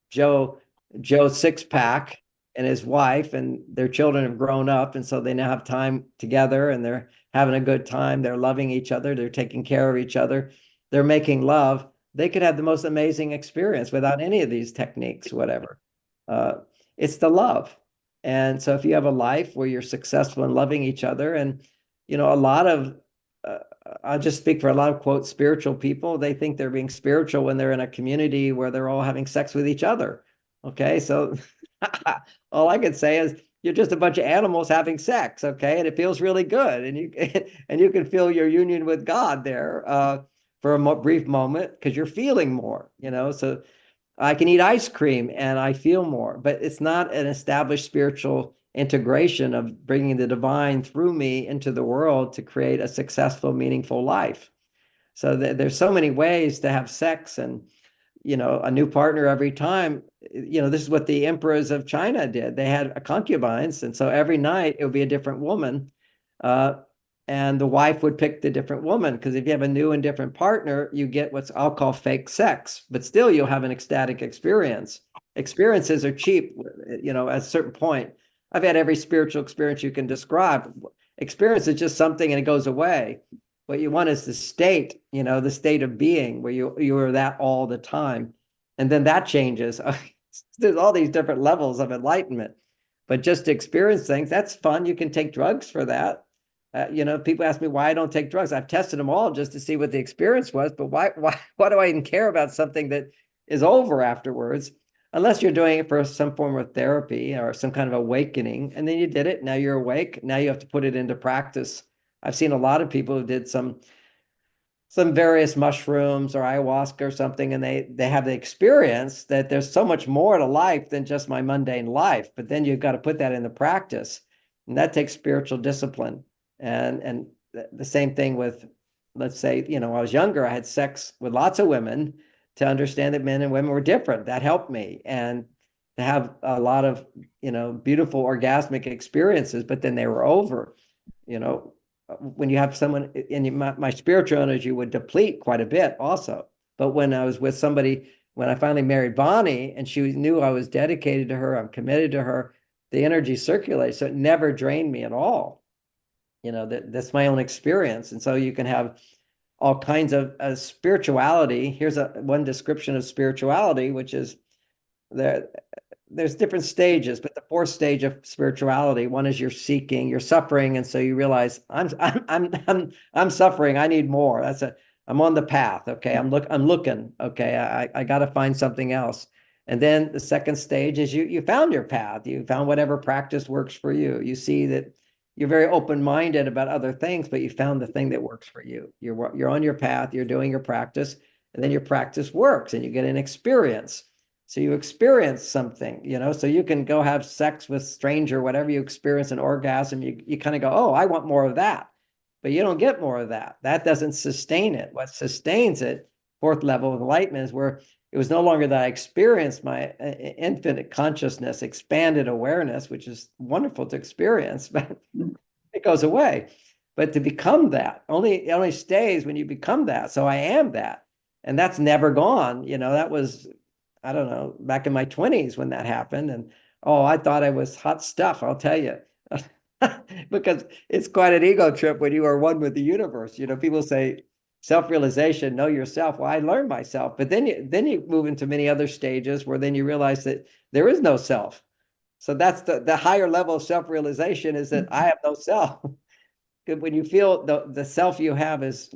Joe Sixpack and his wife, and their children have grown up. And so they now have time together, and they're having a good time. They're loving each other. They're taking care of each other. They're making love. They could have the most amazing experience without any of these techniques, whatever. It's the love. And so if you have a life where you're successful in loving each other, and, a lot of, I'll just speak for a lot of, quote, spiritual people, they think they're being spiritual when they're in a community where they're all having sex with each other. Okay. So all I could say is you're just a bunch of animals having sex. Okay. And it feels really good. And you can feel your union with God there, for a brief moment, because you're feeling more, so I can eat ice cream and I feel more, but it's not an established spiritual integration of bringing the divine through me into the world to create a successful, meaningful life. So there's so many ways to have sex, and, a new partner every time. This is what the emperors of China did. They had concubines. And so every night it would be a different woman. And the wife would pick the different woman, because if you have a new and different partner, you get what's I'll call fake sex, but still you'll have an ecstatic experience. Experiences are cheap, at a certain point. I've had every spiritual experience you can describe. Experience is just something and it goes away. What you want is the state, the state of being where you are that all the time. And then that changes. There's all these different levels of enlightenment, but just to experience things, that's fun. You can take drugs for that. People ask me why I don't take drugs. I've tested them all just to see what the experience was, but why do I even care about something that is over afterwards? Unless you're doing it for some form of therapy or some kind of awakening, and then you did it. Now you're awake. Now you have to put it into practice. I've seen a lot of people who did some various mushrooms or ayahuasca or something, and they have the experience that there's so much more to life than just my mundane life. But then you've got to put that into practice, and that takes spiritual discipline. And the same thing with, let's say, when I was younger, I had sex with lots of women to understand that men and women were different. That helped me. And to have a lot of, beautiful orgasmic experiences, but then they were over. When you have someone in my spiritual energy would deplete quite a bit also. But when I was with somebody, when I finally married Bonnie and she knew I was dedicated to her, I'm committed to her, the energy circulates. So it never drained me at all. That's my own experience. And so you can have all kinds of spirituality. Here's one description of spirituality, which is there's different stages, but the fourth stage of spirituality, one is you're seeking, you're suffering. And so you realize I'm suffering. I need more. I'm on the path. Okay. I'm looking. Okay. I got to find something else. And then the second stage is you found your path. You found whatever practice works for you. You see that you're very open-minded about other things, but you found the thing that works for you. You're on your path, you're doing your practice, and then your practice works and you get an experience. So you experience something, you know, so you can go have sex with stranger, whatever you experience an orgasm, you kind of go, oh, I want more of that. But you don't get more of that. That doesn't sustain it. What sustains it, fourth level of enlightenment, is where it was no longer that I experienced my infinite consciousness, expanded awareness, which is wonderful to experience, but it goes away. But to become that, it only stays when you become that. So I am that. And that's never gone. You know, that was, I don't know, back in my 20s when that happened. And oh, I thought I was hot stuff, I'll tell you. Because it's quite an ego trip when you are one with the universe. You know, people say self-realization, know yourself. Well, I learned myself, but then you move into many other stages where then you realize that there is no self. So that's the higher level of self-realization, is that I have no self. When you feel the self you have is,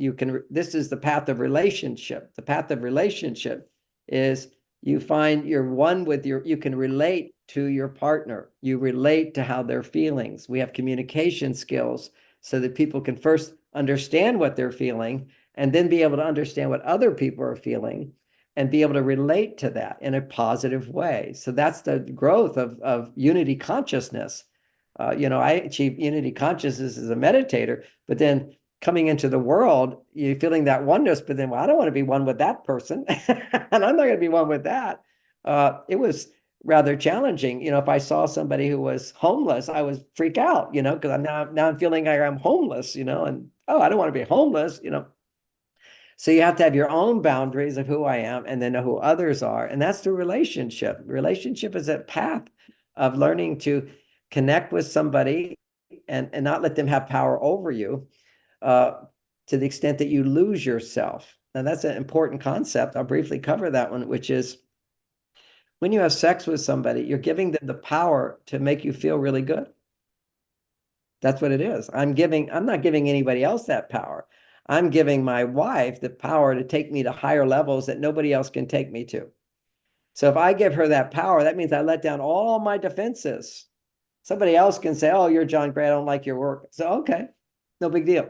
this is the path of relationship. The path of relationship is you find you're one with you can relate to your partner. You relate to how they're feeling. We have communication skills so that people can first understand what they're feeling and then be able to understand what other people are feeling and be able to relate to that in a positive way. So that's the growth of unity consciousness. You know, I achieved unity consciousness as a meditator, but then coming into the world, you're feeling that oneness, but then, well, I don't want to be one with that person, and I'm not going to be one with that. It was rather challenging. You know, if I saw somebody who was homeless, I would freak out, you know, because I'm feeling like I'm homeless, you know, and oh, I don't want to be homeless, you know. So you have to have your own boundaries of who I am and then know who others are. And that's the relationship. Relationship is a path of learning to connect with somebody and not let them have power over you to the extent that you lose yourself. And that's an important concept. I'll briefly cover that one, which is when you have sex with somebody, you're giving them the power to make you feel really good. That's what it is. I'm not giving anybody else that power. I'm giving my wife the power to take me to higher levels that nobody else can take me to. So if I give her that power, that means I let down all my defenses. Somebody else can say, oh, you're John Gray, I don't like your work. So, okay, no big deal.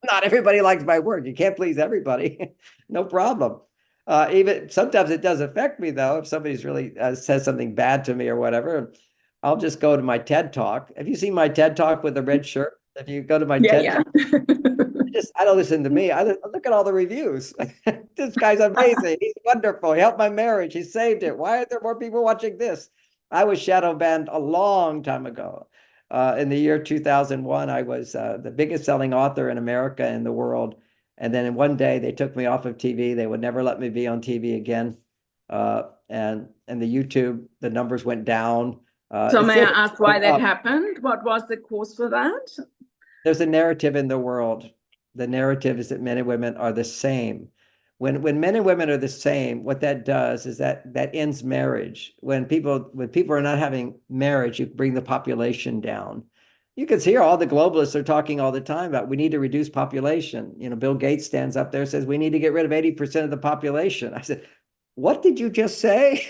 Not everybody likes my work. You can't please everybody. No problem. Even sometimes it does affect me, though. If somebody's really says something bad to me or whatever, I'll just go to my TED Talk. Have you seen my TED Talk with the red shirt? If you go to my TED Talk, I don't listen to me. I look at all the reviews. This guy's amazing. He's wonderful. He helped my marriage. He saved it. Why aren't there more people watching this? I was shadow banned a long time ago. In the year 2001, I was the biggest selling author in America and the world. And then in one day, they took me off of TV. They would never let me be on TV again. And the YouTube, the numbers went down. So may I ask why that happened? What was the cause for that? There's a narrative in the world. The narrative is that men and women are the same. When men and women are the same, what that does is that ends marriage. When people are not having marriage, you bring the population down. You can see all the globalists are talking all the time about we need to reduce population. You know, Bill Gates stands up there and says we need to get rid of 80% of the population. I said, what did you just say?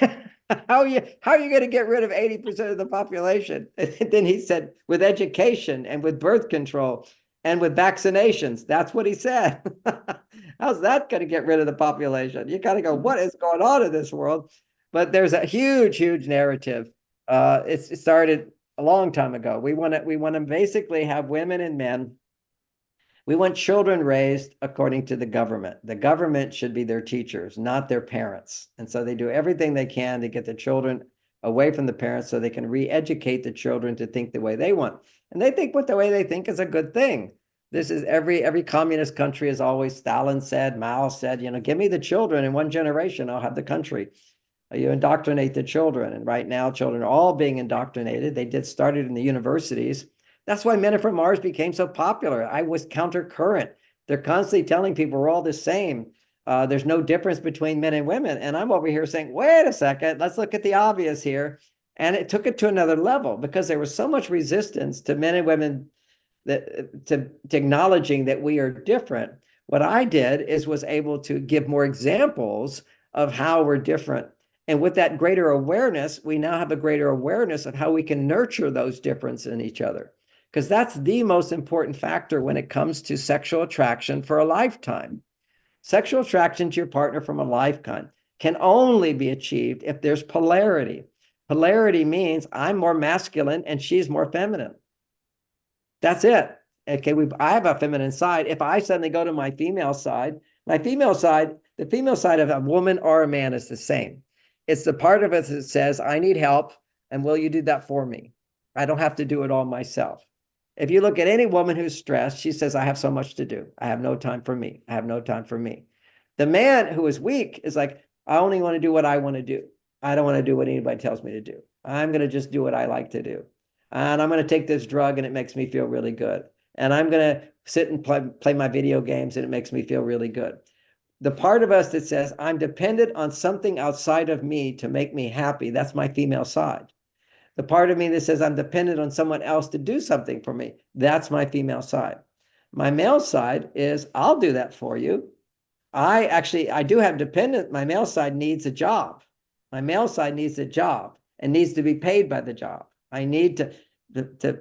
How are you going to get rid of 80% of the population? And then he said, with education and with birth control and with vaccinations. That's what he said. How's that going to get rid of the population? You got to go, what is going on in this world? But there's a huge, huge narrative. It started a long time ago. We want to basically have women and men. We want children raised according to the government. The government should be their teachers, not their parents. And so they do everything they can to get the children away from the parents so they can re-educate the children to think the way they want. And they think what the way they think is a good thing. This is every communist country has always, Stalin said, Mao said, you know, give me the children in one generation, I'll have the country. You indoctrinate the children. And right now, children are all being indoctrinated. They started in the universities. That's why Men Are From Mars became so popular. I was countercurrent. They're constantly telling people we're all the same. There's no difference between men and women. And I'm over here saying, wait a second, let's look at the obvious here. And it took it to another level because there was so much resistance to men and women to acknowledging that we are different. What I did was able to give more examples of how we're different. And with that greater awareness, we now have a greater awareness of how we can nurture those differences in each other. Because that's the most important factor when it comes to sexual attraction for a lifetime. Sexual attraction to your partner from a lifetime. can only be achieved if there's polarity. Polarity means I'm more masculine and she's more feminine. That's it. Okay, I have a feminine side. If I suddenly go to my female side, the female side of a woman or a man is the same. It's the part of it that says, I need help, and will you do that for me? I don't have to do it all myself. If you look at any woman who's stressed, she says, I have so much to do. I have no time for me. I have no time for me. The man who is weak is like, I only want to do what I want to do. I don't want to do what anybody tells me to do. I'm going to just do what I like to do. And I'm going to take this drug and it makes me feel really good. And I'm going to sit and play my video games and it makes me feel really good. The part of us that says, I'm dependent on something outside of me to make me happy, that's my female side. The part of me that says I'm dependent on someone else to do something for me, that's my female side. My male side is, I'll do that for you. I do have dependent. My male side needs a job. My male side needs a job and needs to be paid by the job. I need to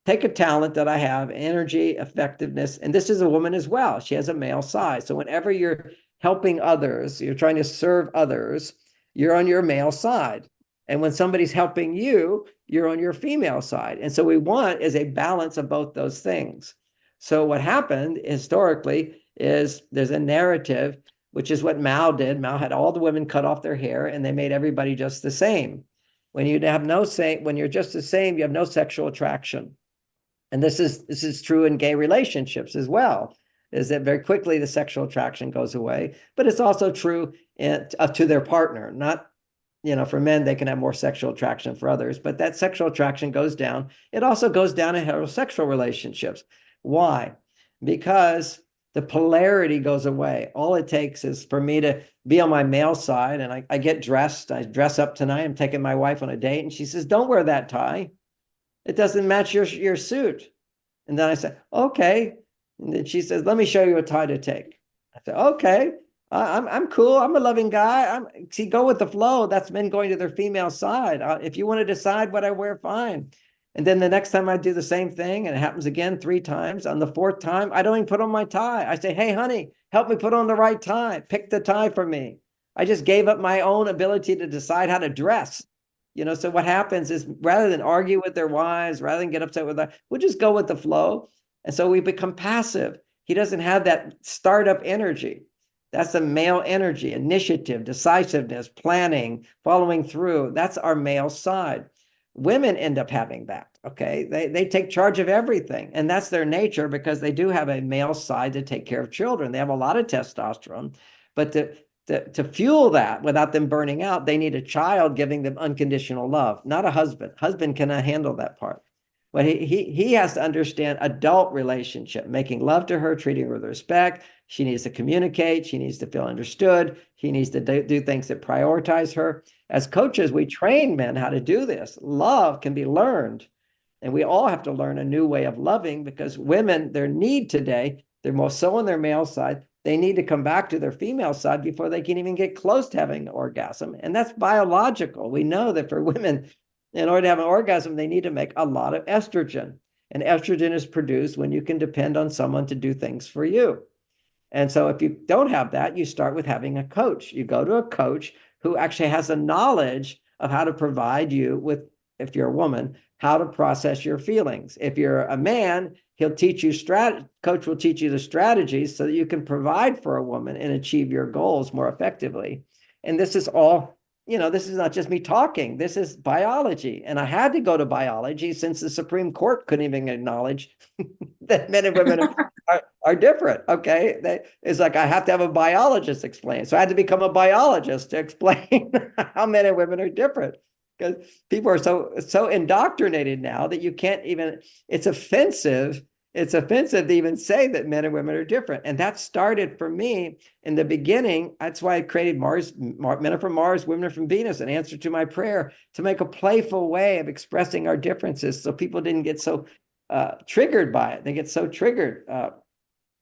take a talent that I have, energy, effectiveness, and this is a woman as well. She has a male side. So whenever you're helping others, you're trying to serve others, you're on your male side. And when somebody's helping you, you're on your female side. And so we want is a balance of both those things. So what happened historically is there's a narrative, which is what Mao did. Mao had all the women cut off their hair and they made everybody just the same. When you're just the same, you have no sexual attraction. And this is true in gay relationships as well, is that very quickly the sexual attraction goes away, but it's also true to their partner. Not, for men, they can have more sexual attraction for others, but that sexual attraction goes down. It also goes down in heterosexual relationships. Why? Because the polarity goes away. All it takes is for me to be on my male side, and I get dressed. I dress up tonight. I'm taking my wife on a date, and she says, don't wear that tie. It doesn't match your suit. And then I say, okay. And then she says, let me show you a tie to take. I said, okay, I'm cool. I'm a loving guy. Go with the flow. That's men going to their female side. If you want to decide what I wear, fine. And then the next time I do the same thing, and it happens again 3 times. On the 4th time, I don't even put on my tie. I say, hey, honey, help me put on the right tie. Pick the tie for me. I just gave up my own ability to decide how to dress. So what happens is rather than argue with their wives, rather than get upset with them, we'll just go with the flow. And so we become passive. He doesn't have that startup energy. That's the male energy, initiative, decisiveness, planning, following through. That's our male side. Women end up having that, okay? They take charge of everything. And that's their nature because they do have a male side to take care of children. They have a lot of testosterone. But to fuel that without them burning out, they need a child giving them unconditional love, not a husband. Husband cannot handle that part. But he has to understand adult relationship, making love to her, treating her with respect. She needs to communicate. She needs to feel understood. He needs to do things that prioritize her. As coaches, we train men how to do this. Love can be learned. And we all have to learn a new way of loving because women, their need today, they're most so on their male side, they need to come back to their female side before they can even get close to having an orgasm. And that's biological. We know that for women, in order to have an orgasm, they need to make a lot of estrogen. And estrogen is produced when you can depend on someone to do things for you. And so if you don't have that, you start with having a coach. You go to a coach who actually has the knowledge of how to provide you with, if you're a woman, how to process your feelings. If you're a man, he'll teach you coach will teach you the strategies so that you can provide for a woman and achieve your goals more effectively. And this is all, this is not just me talking. This is biology. And I had to go to biology since the Supreme Court couldn't even acknowledge that men and women are different. Okay. It's like I have to have a biologist explain. So I had to become a biologist to explain how men and women are different. Because people are so indoctrinated now that you can't even, it's offensive to even say that men and women are different. And that started for me in the beginning. That's why I created Men Are From Mars, Women Are From Venus, an answer to my prayer, to make a playful way of expressing our differences so people didn't get so triggered by it. They get so triggered.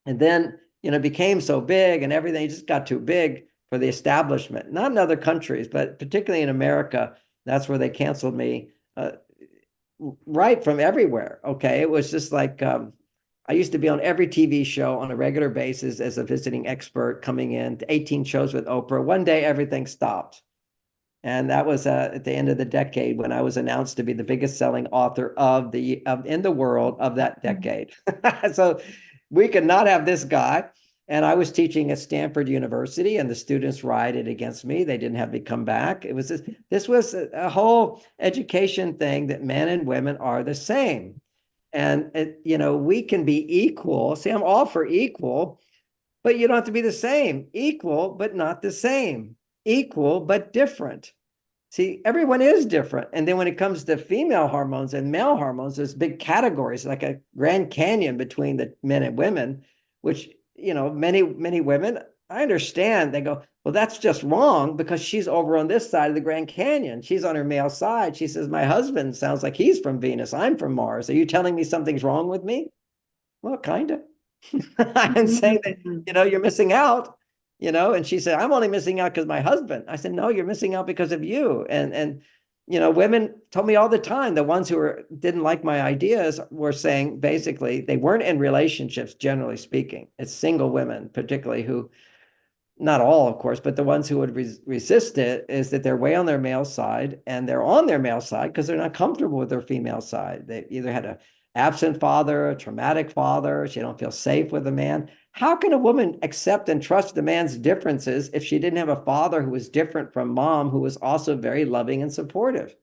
And then, it became so big and everything just got too big for the establishment. Not in other countries, but particularly in America. That's where they canceled me right from everywhere. Okay. It was just like, I used to be on every TV show on a regular basis as a visiting expert, coming in to 18 shows with Oprah. One day, everything stopped. And that was at the end of the decade when I was announced to be the biggest selling author in the world of that decade. So we could not have this guy. And I was teaching at Stanford University, and the students rioted against me. They didn't have me come back. It was this was a whole education thing that men and women are the same. And we can be equal. See, I'm all for equal, but you don't have to be the same. Equal, but not the same. Equal, but different. See, everyone is different. And then when it comes to female hormones and male hormones, there's big categories, like a Grand Canyon between the men and women, which, many women, I understand. They go, well, that's just wrong because she's over on this side of the Grand Canyon. She's on her male side. She says, my husband sounds like he's from Venus. I'm from Mars. Are you telling me something's wrong with me? Well, kind of. I'm saying that, you're missing out, and she said, I'm only missing out because my husband. I said, no, you're missing out because of you. And women told me all the time, the ones who didn't like my ideas were saying, basically, they weren't in relationships, generally speaking. It's single women, particularly, who, not all, of course, but the ones who would resist it, is that they're way on their male side, and they're on their male side because they're not comfortable with their female side. They either had an absent father, a traumatic father, she don't feel safe with a man. How can a woman accept and trust the man's differences if she didn't have a father who was different from mom, who was also very loving and supportive?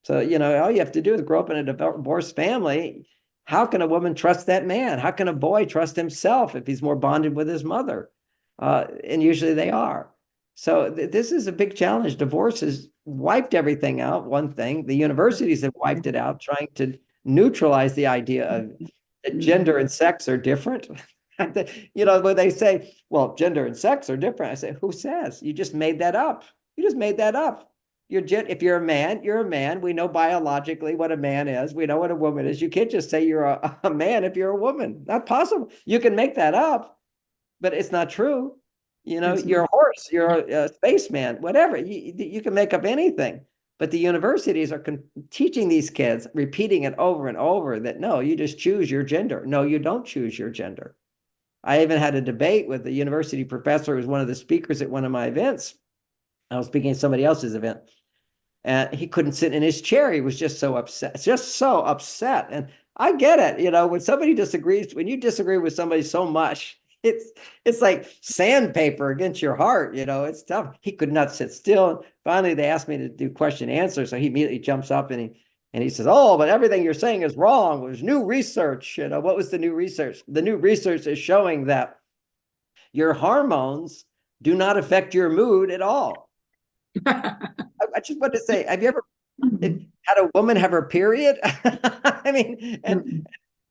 So, all you have to do is grow up in a divorced family. How can a woman trust that man? How can a boy trust himself if he's more bonded with his mother? And usually they are. So this is a big challenge. Divorce has wiped everything out, one thing. The universities have wiped it out, trying to neutralize the idea of that gender and sex are different. When they say, well, gender and sex are different, I say, who says? You just made that up. You just made that up. If you're a man, you're a man. We know biologically what a man is. We know what a woman is. You can't just say you're a man if you're a woman. Not possible. You can make that up, but it's not true. You're a horse, you're a spaceman, whatever. You can make up anything. But the universities are teaching these kids, repeating it over and over, that no, you just choose your gender. No, you don't choose your gender. I even had a debate with a university professor who was one of the speakers at one of my events. I was speaking at somebody else's event, and he couldn't sit in his chair. He was just so upset. And I get it. When somebody disagrees, when you disagree with somebody so much, it's like sandpaper against your heart. It's tough. He could not sit still. Finally, they asked me to do question and answer. So he immediately jumps up and he says, oh, but everything you're saying is wrong. There's new research. What was the new research? The new research is showing that your hormones do not affect your mood at all. I just want to say, have you ever had a woman have her period? I mean, and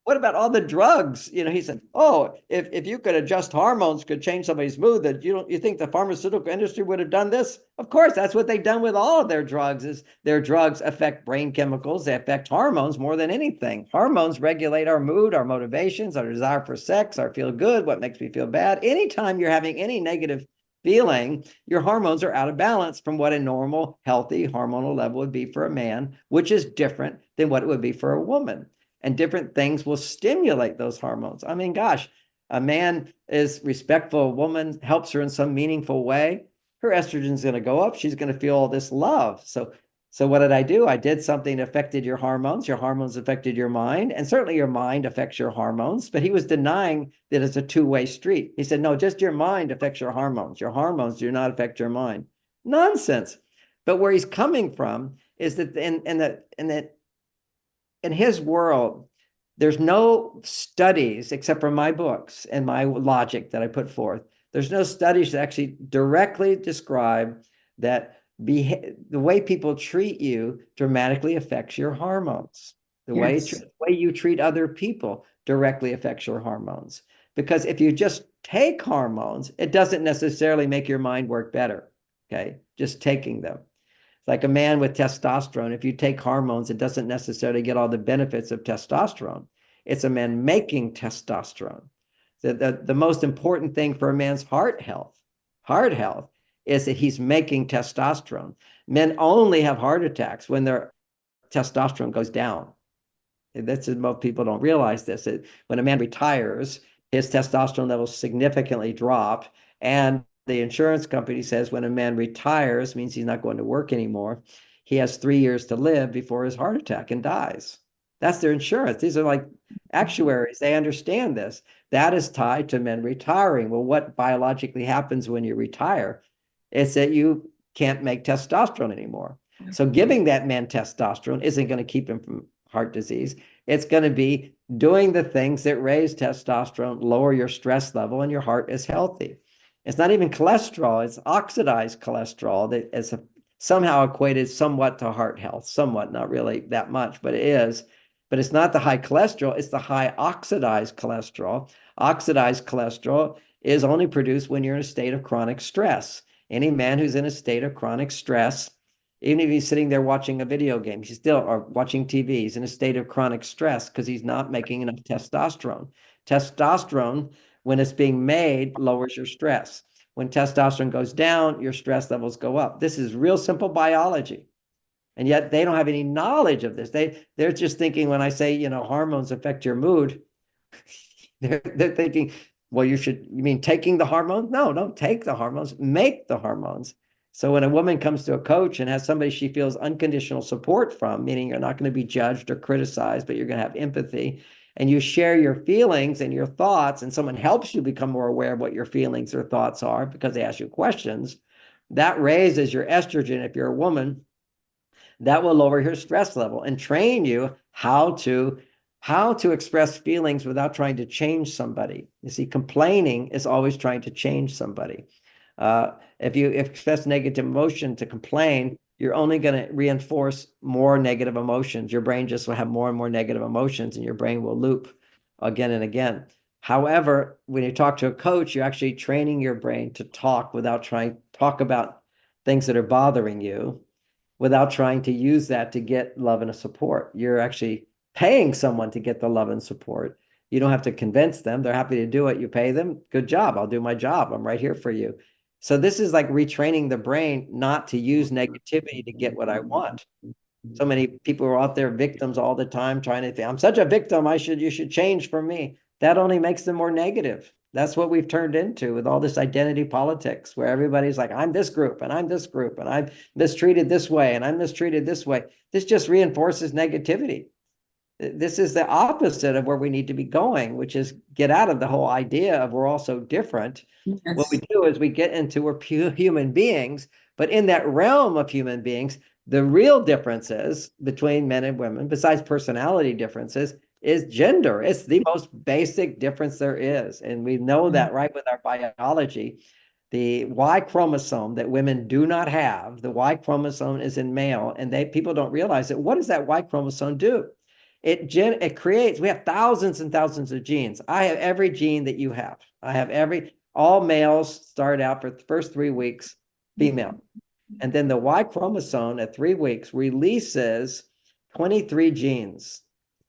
what about all the drugs? He said, oh, if you could adjust hormones, could change somebody's mood, that you think the pharmaceutical industry would have done this? Of course, that's what they've done with all of their drugs, is their drugs affect brain chemicals. They affect hormones more than anything. Hormones regulate our mood, our motivations, our desire for sex, our feel good, what makes me feel bad. Anytime you're having any negative feeling, your hormones are out of balance from what a normal, healthy hormonal level would be for a man, which is different than what it would be for a woman. And different things will stimulate those hormones. I mean, gosh, a man is respectful, a woman helps her in some meaningful way, her estrogen is going to go up. She's going to feel all this love. So what did I do? I did something that affected your hormones. Your hormones affected your mind. And certainly your mind affects your hormones. But he was denying that it's a two-way street. He said, no, just your mind affects your hormones. Your hormones do not affect your mind. Nonsense. But where he's coming from is that in his world, there's no studies, except for my books and my logic that I put forth. There's no studies that actually directly describe that the way people treat you dramatically affects your hormones. The way you treat other people directly affects your hormones. Because if you just take hormones, it doesn't necessarily make your mind work better. Okay, just taking them. Like a man with testosterone, if you take hormones, it doesn't necessarily get all the benefits of testosterone. It's a man making testosterone. The most important thing for a man's heart health is that he's making testosterone. Men only have heart attacks when their testosterone goes down. That's most people don't realize this. When a man retires, his testosterone levels significantly drop. And the insurance company says when a man retires, means he's not going to work anymore. He has 3 years to live before his heart attack and dies. That's their insurance. These are like actuaries. They understand this. That is tied to men retiring. Well, what biologically happens when you retire? It's that you can't make testosterone anymore. So giving that man testosterone isn't going to keep him from heart disease. It's going to be doing the things that raise testosterone, lower your stress level, and your heart is healthy. It's not even cholesterol. It's oxidized cholesterol that is somehow equated somewhat to heart health. Somewhat, not really that much, but it is. But it's not the high cholesterol. It's the high oxidized cholesterol. Oxidized cholesterol is only produced when you're in a state of chronic stress. Any man who's in a state of chronic stress, even if he's sitting there watching a video game, he's still, or watching TV, he's in a state of chronic stress because he's not making enough testosterone. Testosterone, when it's being made, lowers your stress. When testosterone goes down, your stress levels go up. This is real simple biology. And yet they don't have any knowledge of this. They're just thinking when I say, hormones affect your mood, they're thinking, well, you mean taking the hormones? No, don't take the hormones, make the hormones. So when a woman comes to a coach and has somebody she feels unconditional support from, meaning you're not going to be judged or criticized, but you're going to have empathy, and you share your feelings and your thoughts, and someone helps you become more aware of what your feelings or thoughts are because they ask you questions, that raises your estrogen if you're a woman. That will lower your stress level and train you how to express feelings without trying to change somebody. You see, complaining is always trying to change somebody. If you express negative emotion to complain, you're only going to reinforce more negative emotions. Your brain just will have more and more negative emotions, and your brain will loop again and again. However, when you talk to a coach, you're actually training your brain to talk without trying to talk about things that are bothering you, without trying to use that to get love and support. You're actually paying someone to get the love and support. You don't have to convince them. They're happy to do it. You pay them. Good job. I'll do my job. I'm right here for you. So this is like retraining the brain not to use negativity to get what I want. So many people are out there victims all the time trying to think, I'm such a victim. You should change for me. That only makes them more negative. That's what we've turned into with all this identity politics, where everybody's like, I'm this group and I'm this group and I'm mistreated this way and I'm mistreated this way. This just reinforces negativity. This is the opposite of where we need to be going, which is get out of the whole idea of we're all so different. Yes. What we do is we get into we're pure human beings, but in that realm of human beings, the real differences between men and women, besides personality differences, is gender. It's the most basic difference there is. And we know that right with our biology. The Y chromosome that women do not have, the Y chromosome is in male, and people don't realize it. What does that Y chromosome do? It creates, we have thousands and thousands of genes. I have every gene that you have. All males start out for the first 3 weeks female. And then the Y chromosome at 3 weeks releases 23 genes.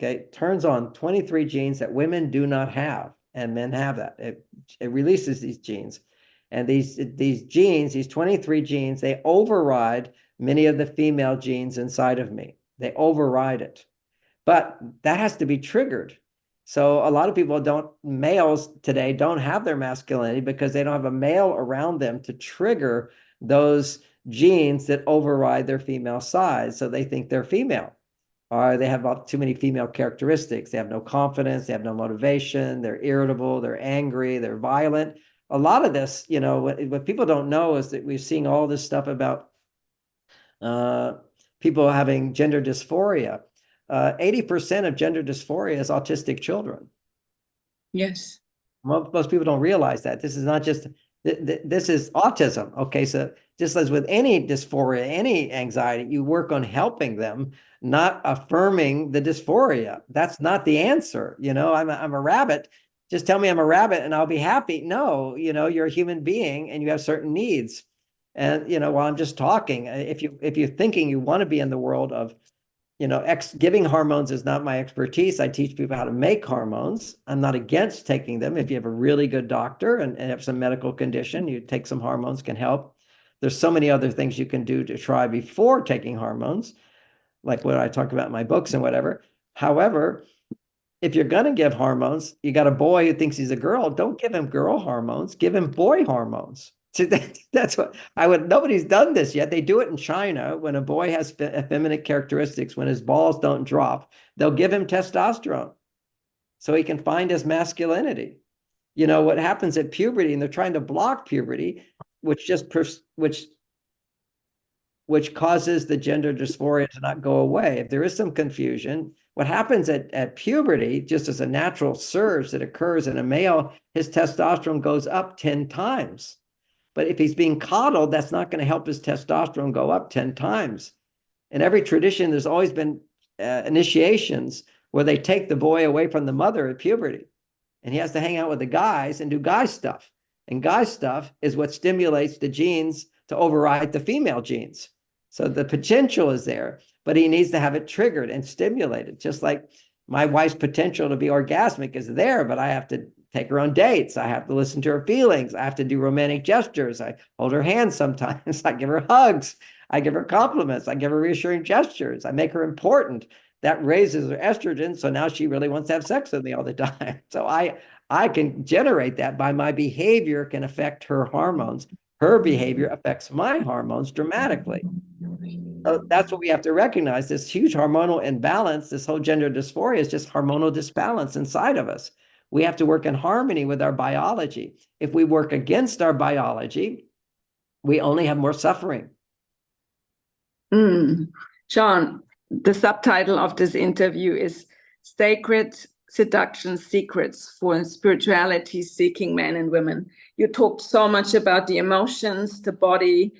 Okay, turns on 23 genes that women do not have, and men have that. It releases these genes. And these genes, these 23 genes, they override many of the female genes inside of me. They override it. But that has to be triggered. So a lot of males today don't have their masculinity because they don't have a male around them to trigger those genes that override their female side. So they think they're female, or they have too many female characteristics. They have no confidence, they have no motivation, they're irritable, they're angry, they're violent. A lot of this, what people don't know is that we're seeing all this stuff about people having gender dysphoria. 80% of gender dysphoria is autistic children. Yes. Most people don't realize that. This is not just, this is autism. Okay, so just as with any dysphoria, any anxiety, you work on helping them, not affirming the dysphoria. That's not the answer. I'm a rabbit. Just tell me I'm a rabbit and I'll be happy. No, you're a human being and you have certain needs. And, while I'm just talking, if you're thinking you want to be in the world of, giving hormones is not my expertise. I teach people how to make hormones. I'm not against taking them. If you have a really good doctor and have some medical condition, you take some hormones, can help. There's so many other things you can do to try before taking hormones, like what I talk about in my books and whatever. However, if you're going to give hormones, you got a boy who thinks he's a girl, don't give him girl hormones, give him boy hormones. So that's what I would, nobody's done this yet. They do it in China when a boy has effeminate characteristics, when his balls don't drop, they'll give him testosterone so he can find his masculinity. You know, what happens at puberty, and they're trying to block puberty, which causes the gender dysphoria to not go away. If there is some confusion, what happens at puberty, just as a natural surge that occurs in a male, his testosterone goes up 10 times. But if he's being coddled, that's not going to help his testosterone go up 10 times. In every tradition, there's always been initiations where they take the boy away from the mother at puberty, and he has to hang out with the guys and do guy stuff. And guy stuff is what stimulates the genes to override the female genes. So the potential is there, but he needs to have it triggered and stimulated. Just like my wife's potential to be orgasmic is there, but I have to take her on dates. I have to listen to her feelings. I have to do romantic gestures. I hold her hand sometimes. I give her hugs. I give her compliments. I give her reassuring gestures. I make her important. That raises her estrogen. So now she really wants to have sex with me all the time. So I can generate that by my behavior can affect her hormones. Her behavior affects my hormones dramatically. So that's what we have to recognize. This huge hormonal imbalance, this whole gender dysphoria is just hormonal disbalance inside of us. We have to work in harmony with our biology. If we work against our biology, we only have more suffering. John, the subtitle of this interview is Sacred Seduction Secrets for Spirituality Seeking Men and Women. You talked so much about the emotions, the body.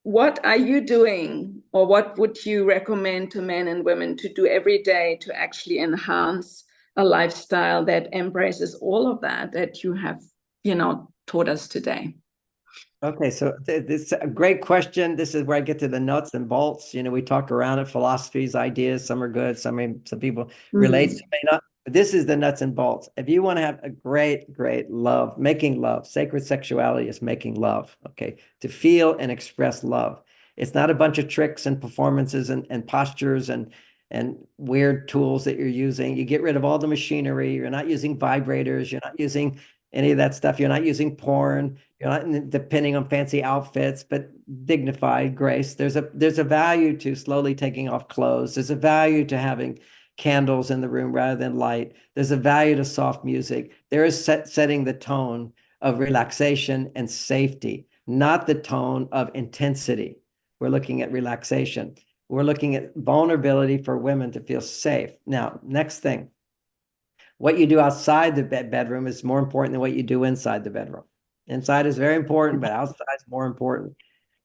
What are you doing, or what would you recommend to men and women to do every day to actually enhance a lifestyle that embraces all of that you have, taught us today? Okay, so this is a great question. This is where I get to the nuts and bolts. We talk around it, philosophies, ideas. Some are good. Some people relate, some may not. But this is the nuts and bolts. If you want to have a great, great love, making love, sacred sexuality is making love. Okay, to feel and express love. It's not a bunch of tricks and performances and postures and weird tools that you're using. You get rid of all the machinery. You're not using vibrators. You're not using any of that stuff. You're not using porn. You're not depending on fancy outfits, but dignified grace. There's a value to slowly taking off clothes. There's a value to having candles in the room rather than light. There's a value to soft music. There is setting the tone of relaxation and safety, not the tone of intensity. We're looking at relaxation. We're looking at vulnerability for women to feel safe. Now, next thing. What you do outside the bedroom is more important than what you do inside the bedroom. Inside is very important, but outside is more important.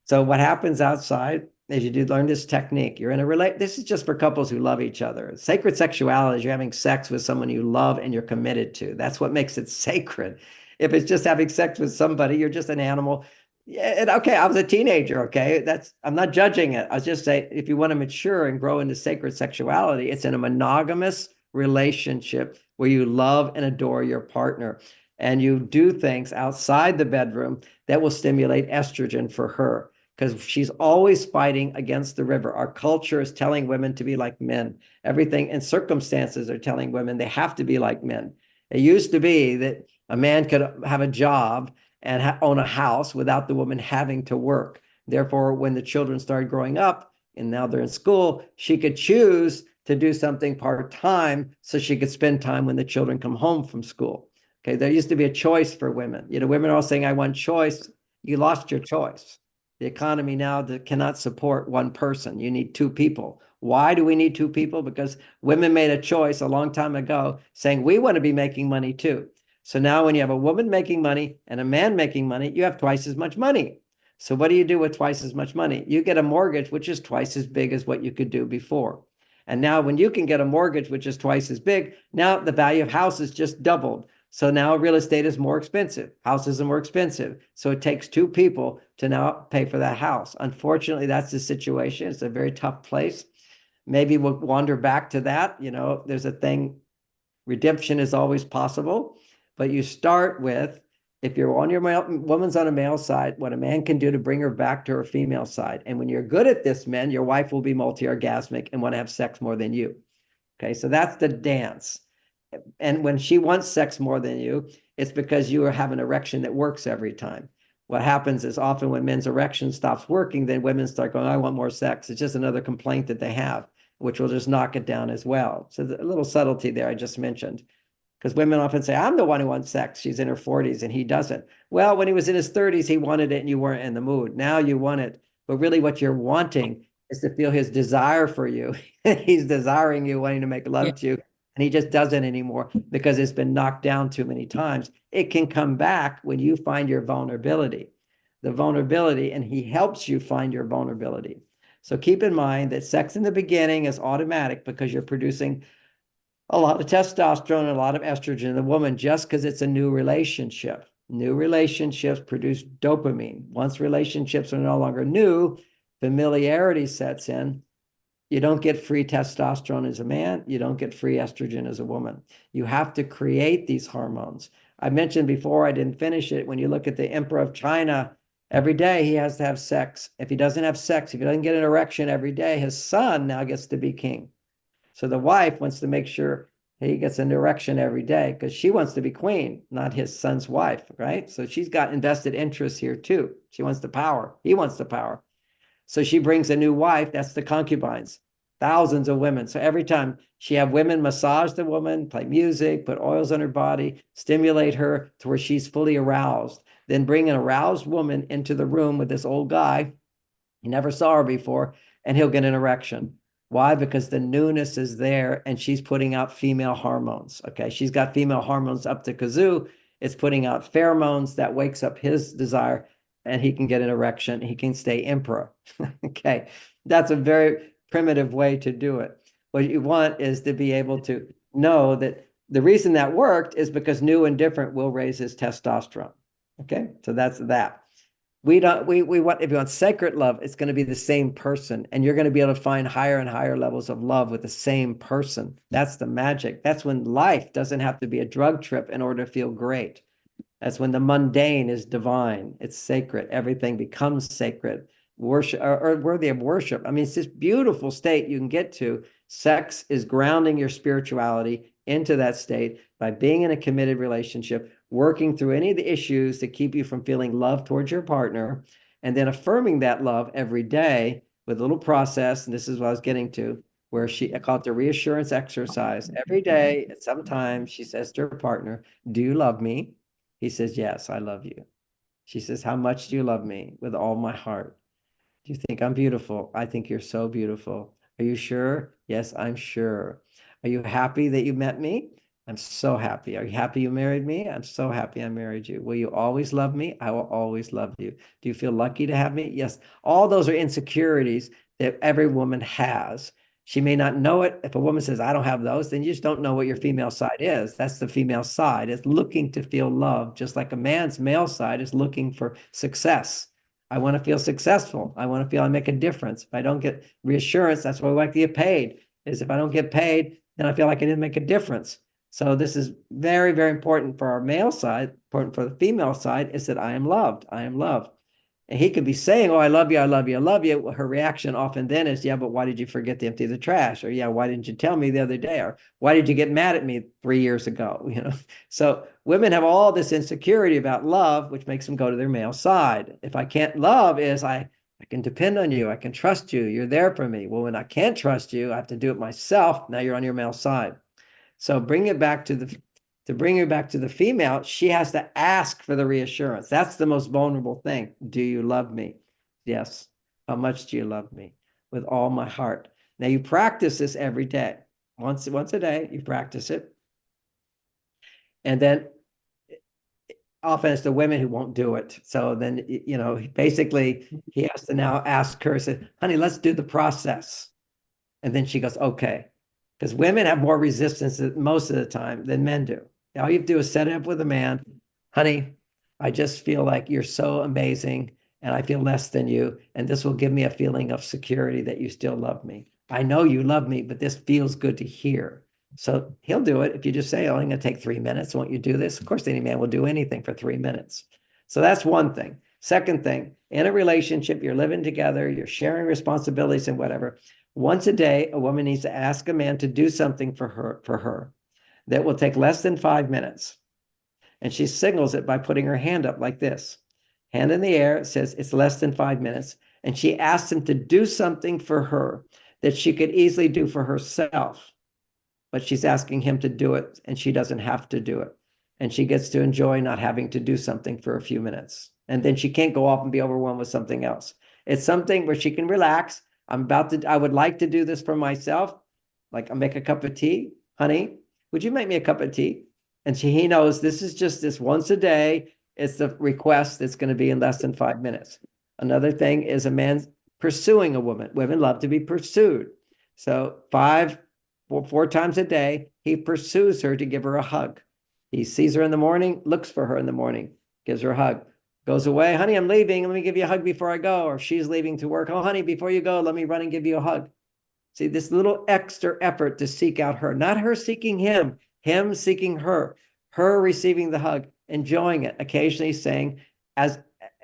So what happens outside is you do learn this technique. You're in a this is just for couples who love each other. Sacred sexuality is you're having sex with someone you love and you're committed to. That's what makes it sacred. If it's just having sex with somebody, you're just an animal. Yeah, okay, I was a teenager, okay? I'm not judging it. I was just saying, if you want to mature and grow into sacred sexuality, it's in a monogamous relationship where you love and adore your partner and you do things outside the bedroom that will stimulate estrogen for her, because she's always fighting against the river. Our culture is telling women to be like men. Everything and circumstances are telling women they have to be like men. It used to be that a man could have a job and own a house without the woman having to work. Therefore, when the children started growing up and now they're in school, she could choose to do something part-time so she could spend time when the children come home from school. Okay, there used to be a choice for women. Women are all saying, I want choice. You lost your choice. The economy now cannot support one person. You need two people. Why do we need two people? Because women made a choice a long time ago saying, we want to be making money too. So now when you have a woman making money and a man making money, you have twice as much money. So what do you do with twice as much money? You get a mortgage, which is twice as big as what you could do before. And now when you can get a mortgage, which is twice as big, now the value of houses just doubled. So now real estate is more expensive. Houses are more expensive. So it takes two people to now pay for that house. Unfortunately, that's the situation. It's a very tough place. Maybe we'll wander back to that. There's a thing, redemption is always possible. But you start with, if you're on your woman's on a male side, what a man can do to bring her back to her female side. And when you're good at this, men, your wife will be multi-orgasmic and want to have sex more than you. Okay, so that's the dance. And when she wants sex more than you, it's because you have an erection that works every time. What happens is often when men's erection stops working, then women start going, I want more sex. It's just another complaint that they have, which will just knock it down as well. So a little subtlety there I just mentioned. Because women often say, I'm the one who wants sex. She's in her 40s and he doesn't. Well, when he was in his 30s, he wanted it and you weren't in the mood. Now you want it. But really what you're wanting is to feel his desire for you. He's desiring you, wanting to make love to you. And he just doesn't anymore because it's been knocked down too many times. It can come back when you find your vulnerability, and he helps you find your vulnerability. So keep in mind that sex in the beginning is automatic because you're producing a lot of testosterone and a lot of estrogen in the woman just because it's a new relationship. New relationships produce dopamine. Once relationships are no longer new, familiarity sets in. You don't get free testosterone as a man. You don't get free estrogen as a woman. You have to create these hormones. I mentioned before, I didn't finish it. When you look at the Emperor of China, every day he has to have sex. If he doesn't have sex, if he doesn't get an erection every day, his son now gets to be king. So the wife wants to make sure he gets an erection every day because she wants to be queen, not his son's wife, right? So she's got invested interests here too. She wants the power. He wants the power. So she brings a new wife. That's the concubines, thousands of women. So every time she have women massage the woman, play music, put oils on her body, stimulate her to where she's fully aroused, then bring an aroused woman into the room with this old guy. He never saw her before, and he'll get an erection. Why? Because the newness is there and she's putting out female hormones. Okay. She's got female hormones up to kazoo. It's putting out pheromones that wakes up his desire and he can get an erection. He can stay emperor. Okay. That's a very primitive way to do it. What you want is to be able to know that the reason that worked is because new and different will raise his testosterone. Okay. So that's that. We want, if you want sacred love, it's going to be the same person, and you're going to be able to find higher and higher levels of love with the same person. That's the magic. That's when life doesn't have to be a drug trip in order to feel great. That's when the mundane is divine. It's sacred. Everything becomes sacred, worship or worthy of worship. I mean, it's this beautiful state you can get to. Sex is grounding your spirituality into that state by being in a committed relationship, working through any of the issues that keep you from feeling love towards your partner, and then affirming that love every day with a little process. And this is what I was getting to, where I call it the reassurance exercise. Every day, at some time, she says to her partner, do you love me? He says, yes, I love you. She says, how much do you love me? With all my heart. Do you think I'm beautiful? I think you're so beautiful. Are you sure? Yes, I'm sure. Are you happy that you met me? I'm so happy. Are you happy you married me? I'm so happy I married you. Will you always love me? I will always love you. Do you feel lucky to have me? Yes. All those are insecurities that every woman has. She may not know it. If a woman says, I don't have those, then you just don't know what your female side is. That's the female side. It's looking to feel love, just like a man's male side is looking for success. I want to feel successful. I want to feel I make a difference. If I don't get reassurance, that's why we like to get paid, is if I don't get paid, then I feel like I didn't make a difference. So this is very, very important for our male side. Important for the female side is that I am loved. I am loved. And he could be saying, oh, I love you, I love you, I love you. Well, her reaction often then is, yeah, but why did you forget to empty the trash? Or yeah, why didn't you tell me the other day? Or why did you get mad at me 3 years ago? You know, so women have all this insecurity about love, which makes them go to their male side. If I can't love is I can depend on you. I can trust you. You're there for me. Well, when I can't trust you, I have to do it myself. Now you're on your male side. So bring it back to bring her back to the female, she has to ask for the reassurance. That's the most vulnerable thing. Do you love me? Yes. How much do you love me? With all my heart. Now you practice this every day. Once a day, you practice it. And then often it's the women who won't do it. So then, you know, basically he has to now ask her, say, honey, let's do the process. And then she goes, okay. Because women have more resistance most of the time than men do. All you have to do is set it up with a man. Honey, I just feel like you're so amazing and I feel less than you. And this will give me a feeling of security that you still love me. I know you love me, but this feels good to hear. So he'll do it. If you just say, oh, I'm going to take 3 minutes. Won't you do this? Of course, any man will do anything for 3 minutes. So that's one thing. Second thing, in a relationship, you're living together, you're sharing responsibilities and whatever. Once a day, a woman needs to ask a man to do something for her that will take less than 5 minutes. And she signals it by putting her hand up like this. Hand in the air, it says it's less than 5 minutes. And she asks him to do something for her that she could easily do for herself. But she's asking him to do it, and she doesn't have to do it. And she gets to enjoy not having to do something for a few minutes. And then she can't go off and be overwhelmed with something else. It's something where she can relax. I would like to do this for myself. Like, I'll make a cup of tea. Honey, would you make me a cup of tea? And he knows this is just this once a day. It's the request that's going to be in less than 5 minutes. Another thing is a man pursuing a woman. Women love to be pursued. So 4 times a day, he pursues her to give her a hug. He sees her in the morning, looks for her in the morning, gives her a hug, goes away. Honey, I'm leaving. Let me give you a hug before I go. Or she's leaving to work. Oh, honey, before you go, let me run and give you a hug. See, this little extra effort to seek out her, not her seeking him seeking her receiving the hug, enjoying it, occasionally saying, as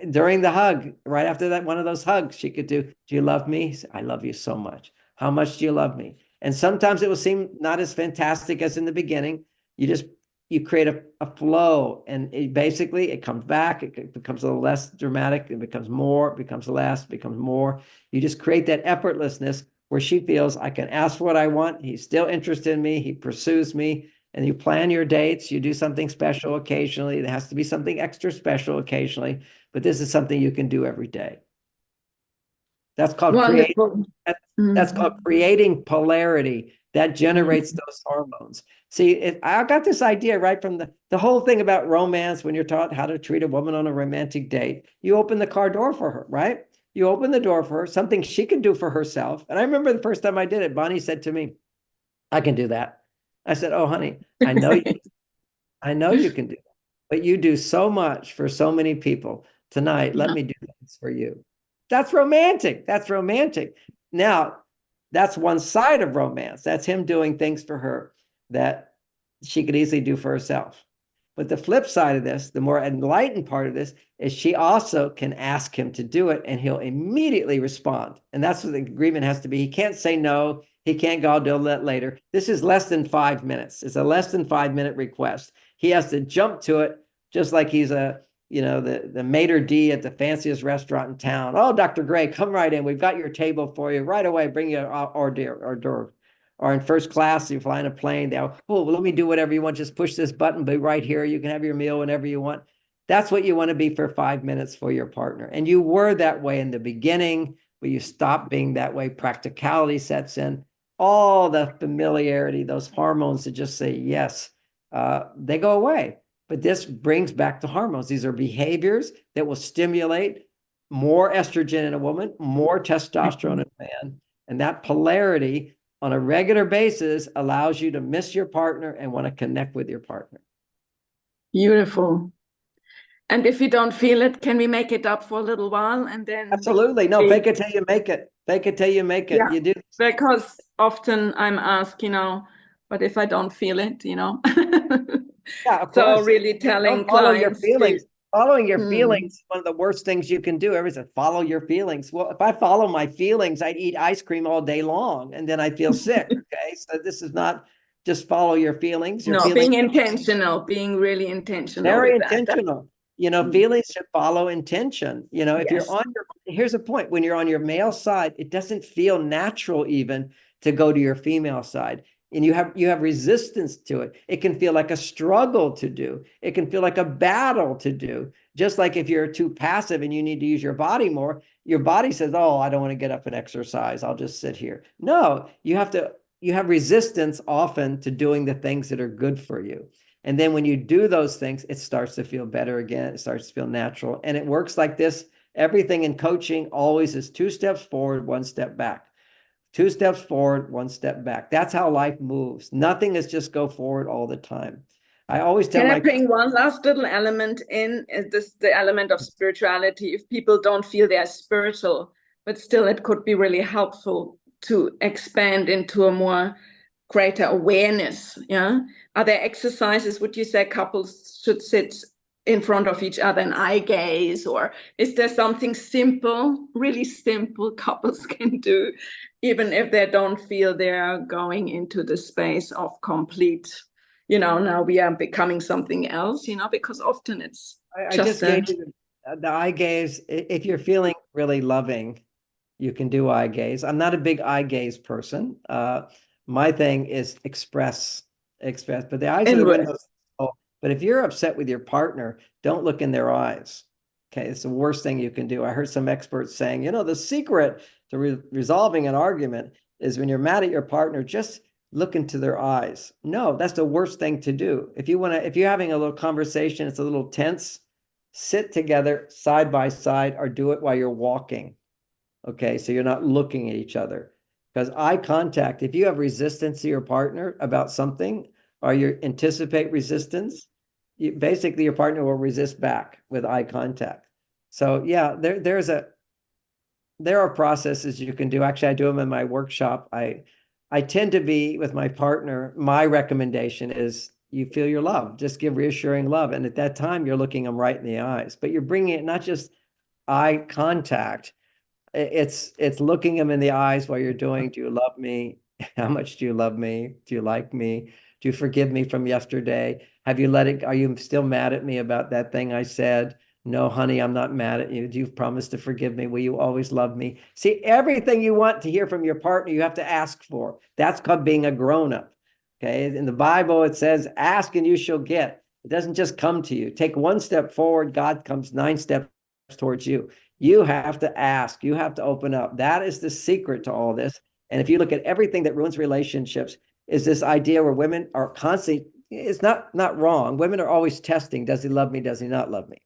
during the hug, right after that, one of those hugs, she could do you love me? I love you so much. How much do you love me? And sometimes it will seem not as fantastic as in the beginning. You create a flow, and it comes back. It becomes a little less dramatic. It becomes more, it becomes less, it becomes more. You just create that effortlessness where she feels I can ask for what I want. He's still interested in me. He pursues me. And you plan your dates. You do something special occasionally. There has to be something extra special occasionally. But this is something you can do every day. That's called that's called creating polarity. That generates those hormones. See, I got this idea right from the whole thing about romance. When you're taught how to treat a woman on a romantic date, you open the car door for her, right? You open the door for her, something she can do for herself. And I remember the first time I did it, Bonnie said to me, I can do that. I said, oh, honey, I know you can do that, but you do so much for so many people tonight. Let me do this for you. That's romantic. That's romantic. Now, that's one side of romance. That's him doing things for her that she could easily do for herself. But the flip side of this, the more enlightened part of this, is she also can ask him to do it, and he'll immediately respond. And that's what the agreement has to be. He can't say no. He can't go, I'll do that later. This is less than 5 minutes. It's a less than 5 minute request. He has to jump to it, just like he's the maitre d' at the fanciest restaurant in town. Oh, Dr. Gray, come right in. We've got your table for you right away. Bring you an hors d'oeuvre. Or in first class, you fly in a plane. They'll, oh, well, let me do whatever you want. Just push this button, be right here. You can have your meal whenever you want. That's what you want to be for 5 minutes for your partner. And you were that way in the beginning, but you stop being that way. Practicality sets in. All the familiarity, those hormones that just say yes, they go away. But this brings back the hormones. These are behaviors that will stimulate more estrogen in a woman, more testosterone in a man. And that polarity on a regular basis allows you to miss your partner and want to connect with your partner. Beautiful. And if you don't feel it, can we make it up for a little while and then? Absolutely. No, fake it till you make it. Fake it till you make it. Yeah, you do. Because often I'm asked, but if I don't feel it, Yeah, of course. So really telling follow your clients feelings. Following your feelings is one of the worst things you can do. Everybody says, follow your feelings. Well, if I follow my feelings, I'd eat ice cream all day long and then I feel sick. Okay. So this is not just follow your feelings. Being intentional, being really intentional. Very intentional. Feelings should follow intention. If you're here's a point. When you're on your male side, it doesn't feel natural even to go to your female side. And you have resistance to it. It can feel like a struggle to do. It can feel like a battle to do. Just like if you're too passive and you need to use your body more, your body says, oh, I don't want to get up and exercise. I'll just sit here. No, you have resistance often to doing the things that are good for you. And then when you do those things, it starts to feel better again. It starts to feel natural. And it works like this. Everything in coaching always is 2 steps forward, 1 step back. 2 steps forward, 1 step back. That's how life moves. Nothing is just go forward all the time. I always tell Can I bring one last little element in? Is the element of spirituality. If people don't feel they're spiritual, but still it could be really helpful to expand into a more greater awareness. Yeah. Are there exercises, would you say couples should sit in front of each other and eye gaze? Or is there something simple, really simple couples can do, even if they don't feel they're going into the space of complete, now we are becoming something else, because often it's I just gave you the eye gaze. If you're feeling really loving, you can do eye gaze. I'm not a big eye gaze person. My thing is express, but the eyes are the window. But if you're upset with your partner, don't look in their eyes. Okay, it's the worst thing you can do. I heard some experts saying, the secret to resolving an argument is when you're mad at your partner, just look into their eyes. No, that's the worst thing to do. If you're having a little conversation, it's a little tense, sit together side by side or do it while you're walking. Okay, so you're not looking at each other. Because eye contact, if you have resistance to your partner about something or you anticipate resistance, basically your partner will resist back with eye contact. So yeah, there are processes you can do. Actually, I do them in my workshop. I tend to be with my partner. My recommendation is you feel your love. Just give reassuring love. And at that time, you're looking them right in the eyes. But you're bringing it not just eye contact. It's looking them in the eyes while you're doing, do you love me? How much do you love me? Do you like me? Do you forgive me from yesterday? Have you let it? Are you still mad at me about that thing I said? No, honey, I'm not mad at you. Do you promise to forgive me? Will you always love me? See, everything you want to hear from your partner, you have to ask for. That's called being a grown-up. Okay. In the Bible, it says, ask and you shall get. It doesn't just come to you. Take one step forward, God comes 9 steps towards you. You have to ask. You have to open up. That is the secret to all this. And if you look at everything that ruins relationships, is this idea where women are constantly, it's not wrong. Women are always testing. Does he love me? Does he not love me?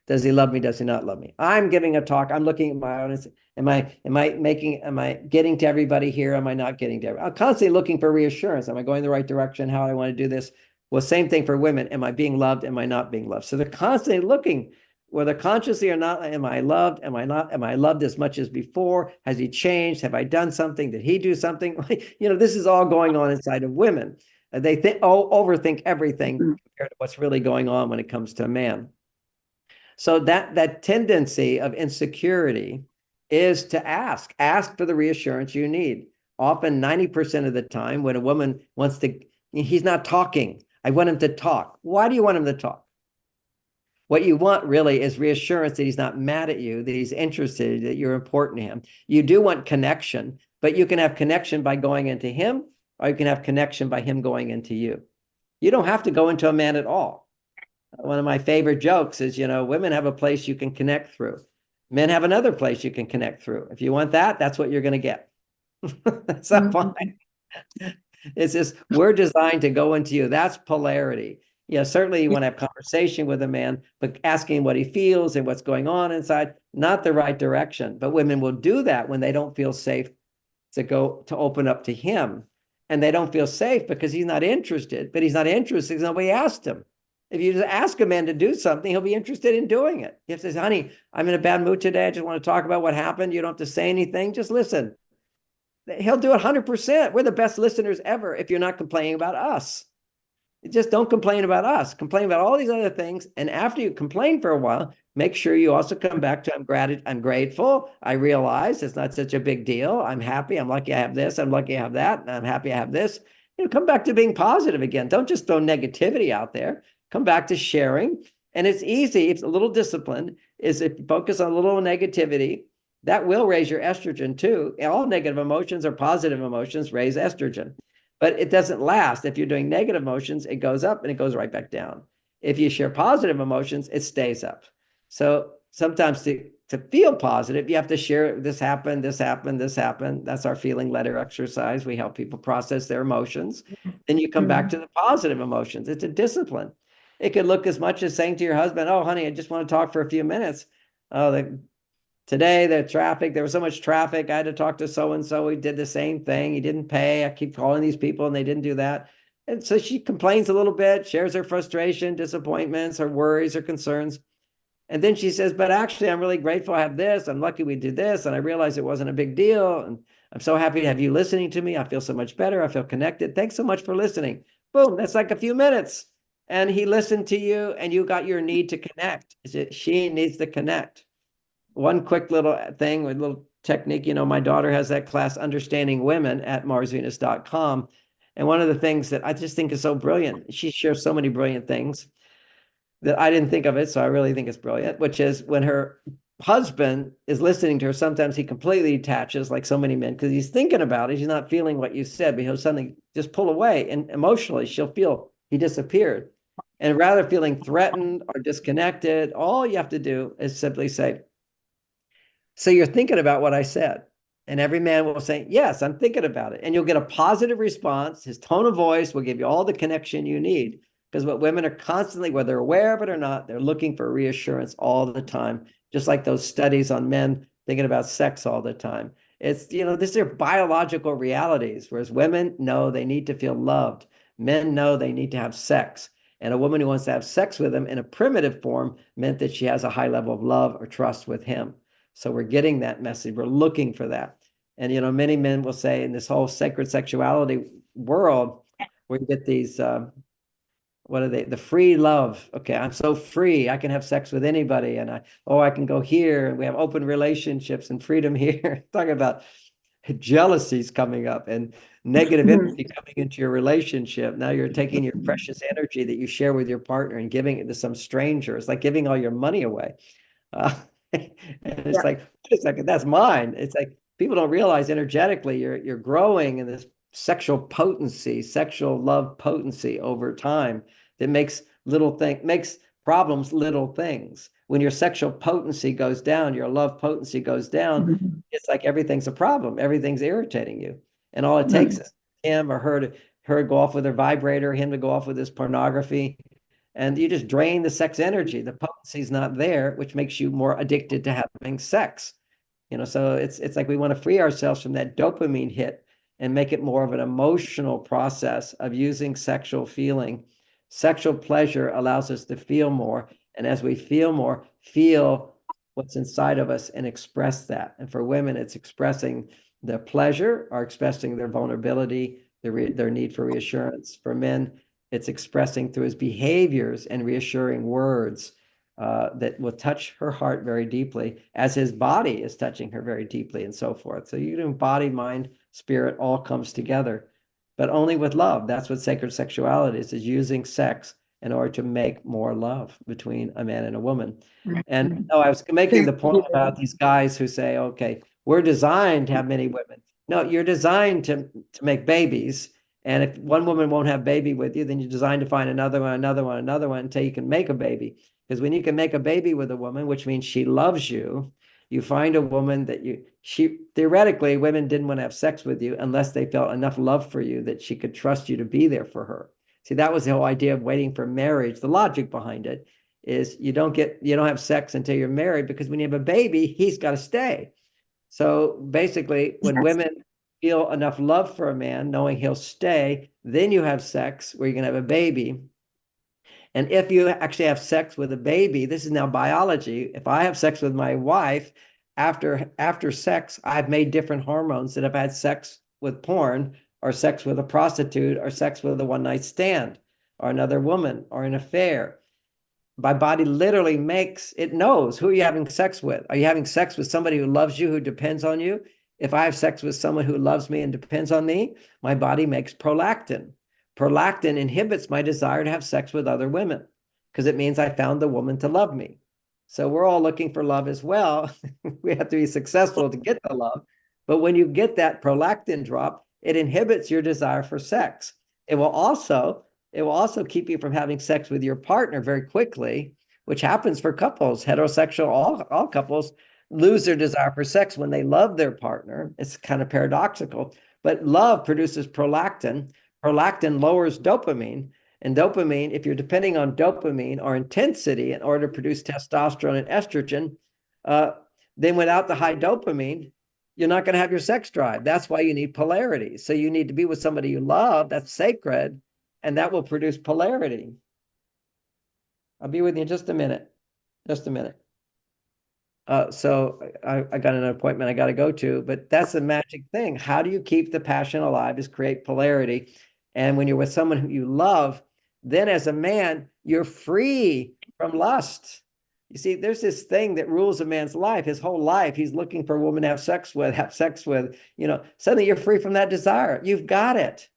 Does he love me? Does he not love me? I'm giving a talk. I'm looking at my audience. Am I getting to everybody here? Am I not getting to everybody? I'm constantly looking for reassurance. Am I going the right direction? How do I want to do this? Well, same thing for women. Am I being loved? Am I not being loved? So they're constantly looking, whether consciously or not, am I loved? Am I not? Am I loved as much as before? Has he changed? Have I done something? Did he do something? This is all going on inside of women. They overthink everything compared to what's really going on when it comes to a man. So that tendency of insecurity is to ask for the reassurance you need. Often 90% of the time when a woman wants to, he's not talking. I want him to talk. Why do you want him to talk? What you want really is reassurance that he's not mad at you, that he's interested, that you're important to him. You do want connection, but you can have connection by going into him, or you can have connection by him going into you. You don't have to go into a man at all. One of my favorite jokes is, women have a place you can connect through. Men have another place you can connect through. If you want that, that's what you're going to get. That's not fine. It's just, we're designed to go into you. That's polarity. Yeah, certainly you want to have conversation with a man, but asking what he feels and what's going on inside, not the right direction. But women will do that when they don't feel safe to open up to him. And they don't feel safe because he's not interested. But he's not interested because nobody asked him. If you just ask a man to do something, he'll be interested in doing it. He says, honey, I'm in a bad mood today. I just want to talk about what happened. You don't have to say anything. Just listen. He'll do it 100%. We're the best listeners ever if you're not complaining about us. Just don't complain about us. Complain about all these other things. And after you complain for a while, make sure you also come back to, I'm grateful. I realize it's not such a big deal. I'm happy. I'm lucky I have this. I'm lucky I have that. And I'm happy I have this. Come back to being positive again. Don't just throw negativity out there. Come back to sharing. And it's easy. It's a little discipline. Is if you focus on a little negativity, that will raise your estrogen too. All negative emotions or positive emotions raise estrogen. But it doesn't last. If you're doing negative emotions, it goes up and it goes right back down. If you share positive emotions, it stays up. So sometimes to feel positive, you have to share this happened, this happened, this happened. That's our feeling letter exercise. We help people process their emotions. Then you come back to the positive emotions. It's a discipline. It could look as much as saying to your husband, oh, honey, I just want to talk for a few minutes. Oh, today, there was so much traffic. I had to talk to so-and-so. He did the same thing. He didn't pay. I keep calling these people and they didn't do that. And so she complains a little bit, shares her frustration, disappointments, her worries, her concerns. And then she says, but actually, I'm really grateful I have this. I'm lucky we did this. And I realized it wasn't a big deal. And I'm so happy to have you listening to me. I feel so much better. I feel connected. Thanks so much for listening. Boom. That's like a few minutes. and he listened to you, and you got your need to connect. She needs to connect. One quick little thing, a little technique, my daughter has that class, Understanding Women, at marsvenus.com. And one of the things that I just think is so brilliant, she shares so many brilliant things that I didn't think of it, so I really think it's brilliant, which is when her husband is listening to her, sometimes he completely detaches, like so many men, because he's thinking about it. He's not feeling what you said, but he'll suddenly just pull away, and emotionally she'll feel he disappeared. And rather feeling threatened or disconnected, all you have to do is simply say, so you're thinking about what I said. And every man will say, yes, I'm thinking about it. And you'll get a positive response. His tone of voice will give you all the connection you need. Because what women are constantly, whether they're aware of it or not, they're looking for reassurance all the time. Just like those studies on men thinking about sex all the time. It's, these are biological realities, whereas women know they need to feel loved. Men know they need to have sex. And a woman who wants to have sex with him in a primitive form meant that she has a high level of love or trust with him. So we're getting that message. We're looking for that. And, many men will say in this whole sacred sexuality world, we get these, what are they? The free love. Okay, I'm so free. I can have sex with anybody. And I can go here. And we have open relationships and freedom here. Talking about jealousies coming up and negative energy coming into your relationship. Now you're taking your precious energy that you share with your partner and giving it to some stranger. It's like giving all your money away. And it's like, wait a second, that's mine. It's like people don't realize energetically you're growing in this sexual potency, sexual love potency over time that makes problems little things. When your sexual potency goes down, your love potency goes down, it's like everything's a problem. Everything's irritating you. And all it takes is him or her to go off with her vibrator, him to go off with his pornography. And you just drain the sex energy. The potency is not there, which makes you more addicted to having sex. So it's like we want to free ourselves from that dopamine hit and make it more of an emotional process of using sexual feeling. Sexual pleasure allows us to feel more. And as we feel more, feel what's inside of us and express that. And for women, it's expressing their pleasure or expressing their vulnerability, their need for reassurance. For men, it's expressing through his behaviors and reassuring words that will touch her heart very deeply, as his body is touching her very deeply, and so forth. So you do body, mind, spirit all comes together, but only with love. That's what sacred sexuality is using sex in order to make more love between a man and a woman. And I was making the point about these guys who say, okay, we're designed to have many women. No, you're designed to make babies. And if one woman won't have baby with you, then you're designed to find another one until you can make a baby. Because when you can make a baby with a woman, which means she loves you, you find a woman that theoretically, women didn't want to have sex with you unless they felt enough love for you that she could trust you to be there for her. See, that was the whole idea of waiting for marriage. The logic behind it is you don't have sex until you're married, because when you have a baby, he's got to stay. So basically, when women feel enough love for a man, knowing he'll stay, then you have sex where you can have a baby. And if you actually have sex with a baby, this is now biology. If I have sex with my wife, after sex, I've made different hormones than if I had sex with porn or sex with a prostitute or sex with a one-night stand or another woman or an affair. My body literally knows who you're having sex with. Are you having sex with somebody who loves you, who depends on you? If I have sex with someone who loves me and depends on me, my body makes prolactin. Prolactin inhibits my desire to have sex with other women because it means I found the woman to love me. So we're all looking for love as well. We have to be successful to get the love. But when you get that prolactin drop, it inhibits your desire for sex. It will also keep you from having sex with your partner very quickly, which happens for couples, heterosexual, all couples lose their desire for sex when they love their partner. It's kind of paradoxical, but love produces prolactin. Prolactin lowers dopamine, and dopamine, if you're depending on dopamine or intensity in order to produce testosterone and estrogen, then without the high dopamine, you're not going to have your sex drive. That's why you need polarity. So you need to be with somebody you love, that's sacred, and that will produce polarity. I'll be with you in just a minute. So I got an appointment I got to go to, but that's the magic thing. How do you keep the passion alive is create polarity. And when you're with someone who you love, then as a man, you're free from lust. You see, there's this thing that rules a man's life, his whole life. He's looking for a woman to have sex with, suddenly you're free from that desire. You've got it.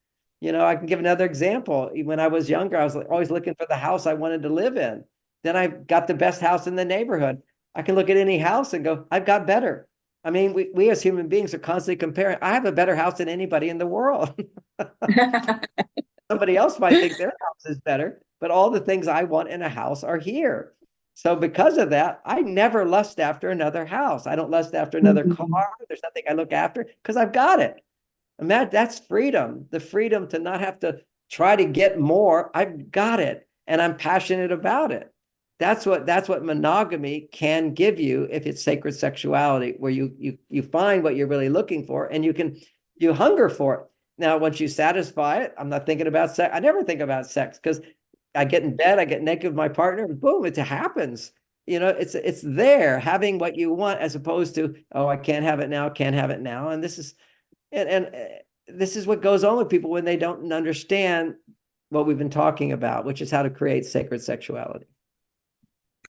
I can give another example. When I was younger, I was always looking for the house I wanted to live in. Then I got the best house in the neighborhood. I can look at any house and go, I've got better. I mean, we as human beings are constantly comparing. I have a better house than anybody in the world. Somebody else might think their house is better, but all the things I want in a house are here. So because of that, I never lust after another house. I don't lust after another car. There's nothing I look after because I've got it. And that's freedom, the freedom to not have to try to get more. I've got it, and I'm passionate about it. That's what monogamy can give you if it's sacred sexuality, where you find what you're really looking for, and you hunger for it. Now, once you satisfy it, I'm not thinking about sex. I never think about sex because I get in bed, I get naked with my partner, and boom, it happens. It's there, having what you want, as opposed to, oh, I can't have it now, can't have it now. And this is what goes on with people when they don't understand what we've been talking about, which is how to create sacred sexuality.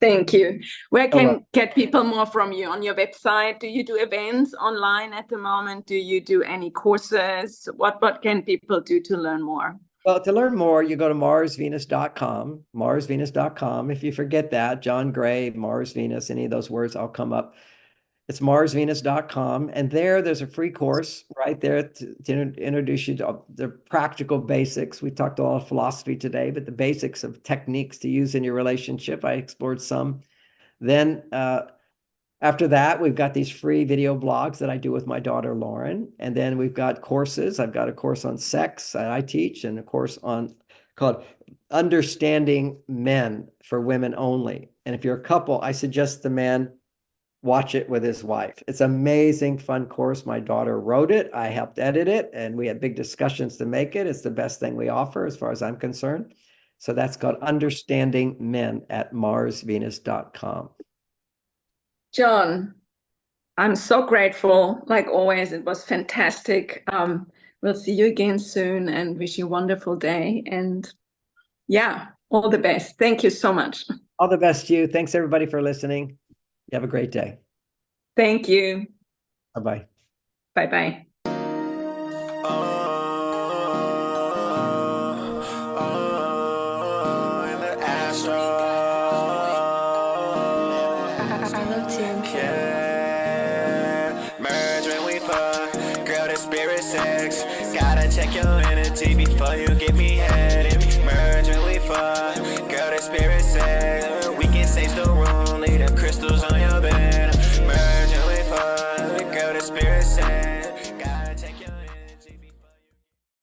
Thank you. Where can get people more from you? On your website? Do you do events online at the moment? Do you do any courses? What can people do to learn more? Well, to learn more, you go to marsvenus.com, marsvenus.com. If you forget that, John Gray, Mars Venus, any of those words, I'll come up. It's marsvenus.com. And there's a free course right there to introduce you to the practical basics. We talked a lot of philosophy today, but the basics of techniques to use in your relationship, I explored some. Then after that, we've got these free video blogs that I do with my daughter, Lauren. And then we've got courses. I've got a course on sex that I teach, and a course called Understanding Men for Women Only. And if you're a couple, I suggest the man watch it with his wife. It's an amazing, fun course. My daughter wrote it. I helped edit it, and we had big discussions to make it. It's the best thing we offer as far as I'm concerned. So that's called Understanding Men at marsvenus.com. John, I'm so grateful. Like always, it was fantastic. We'll see you again soon, and wish you a wonderful day. And yeah, all the best. Thank you so much. All the best to you. Thanks, everybody, for listening. You have a great day. Thank you. Bye-bye. Bye-bye. Gotta check your energy before you get me head.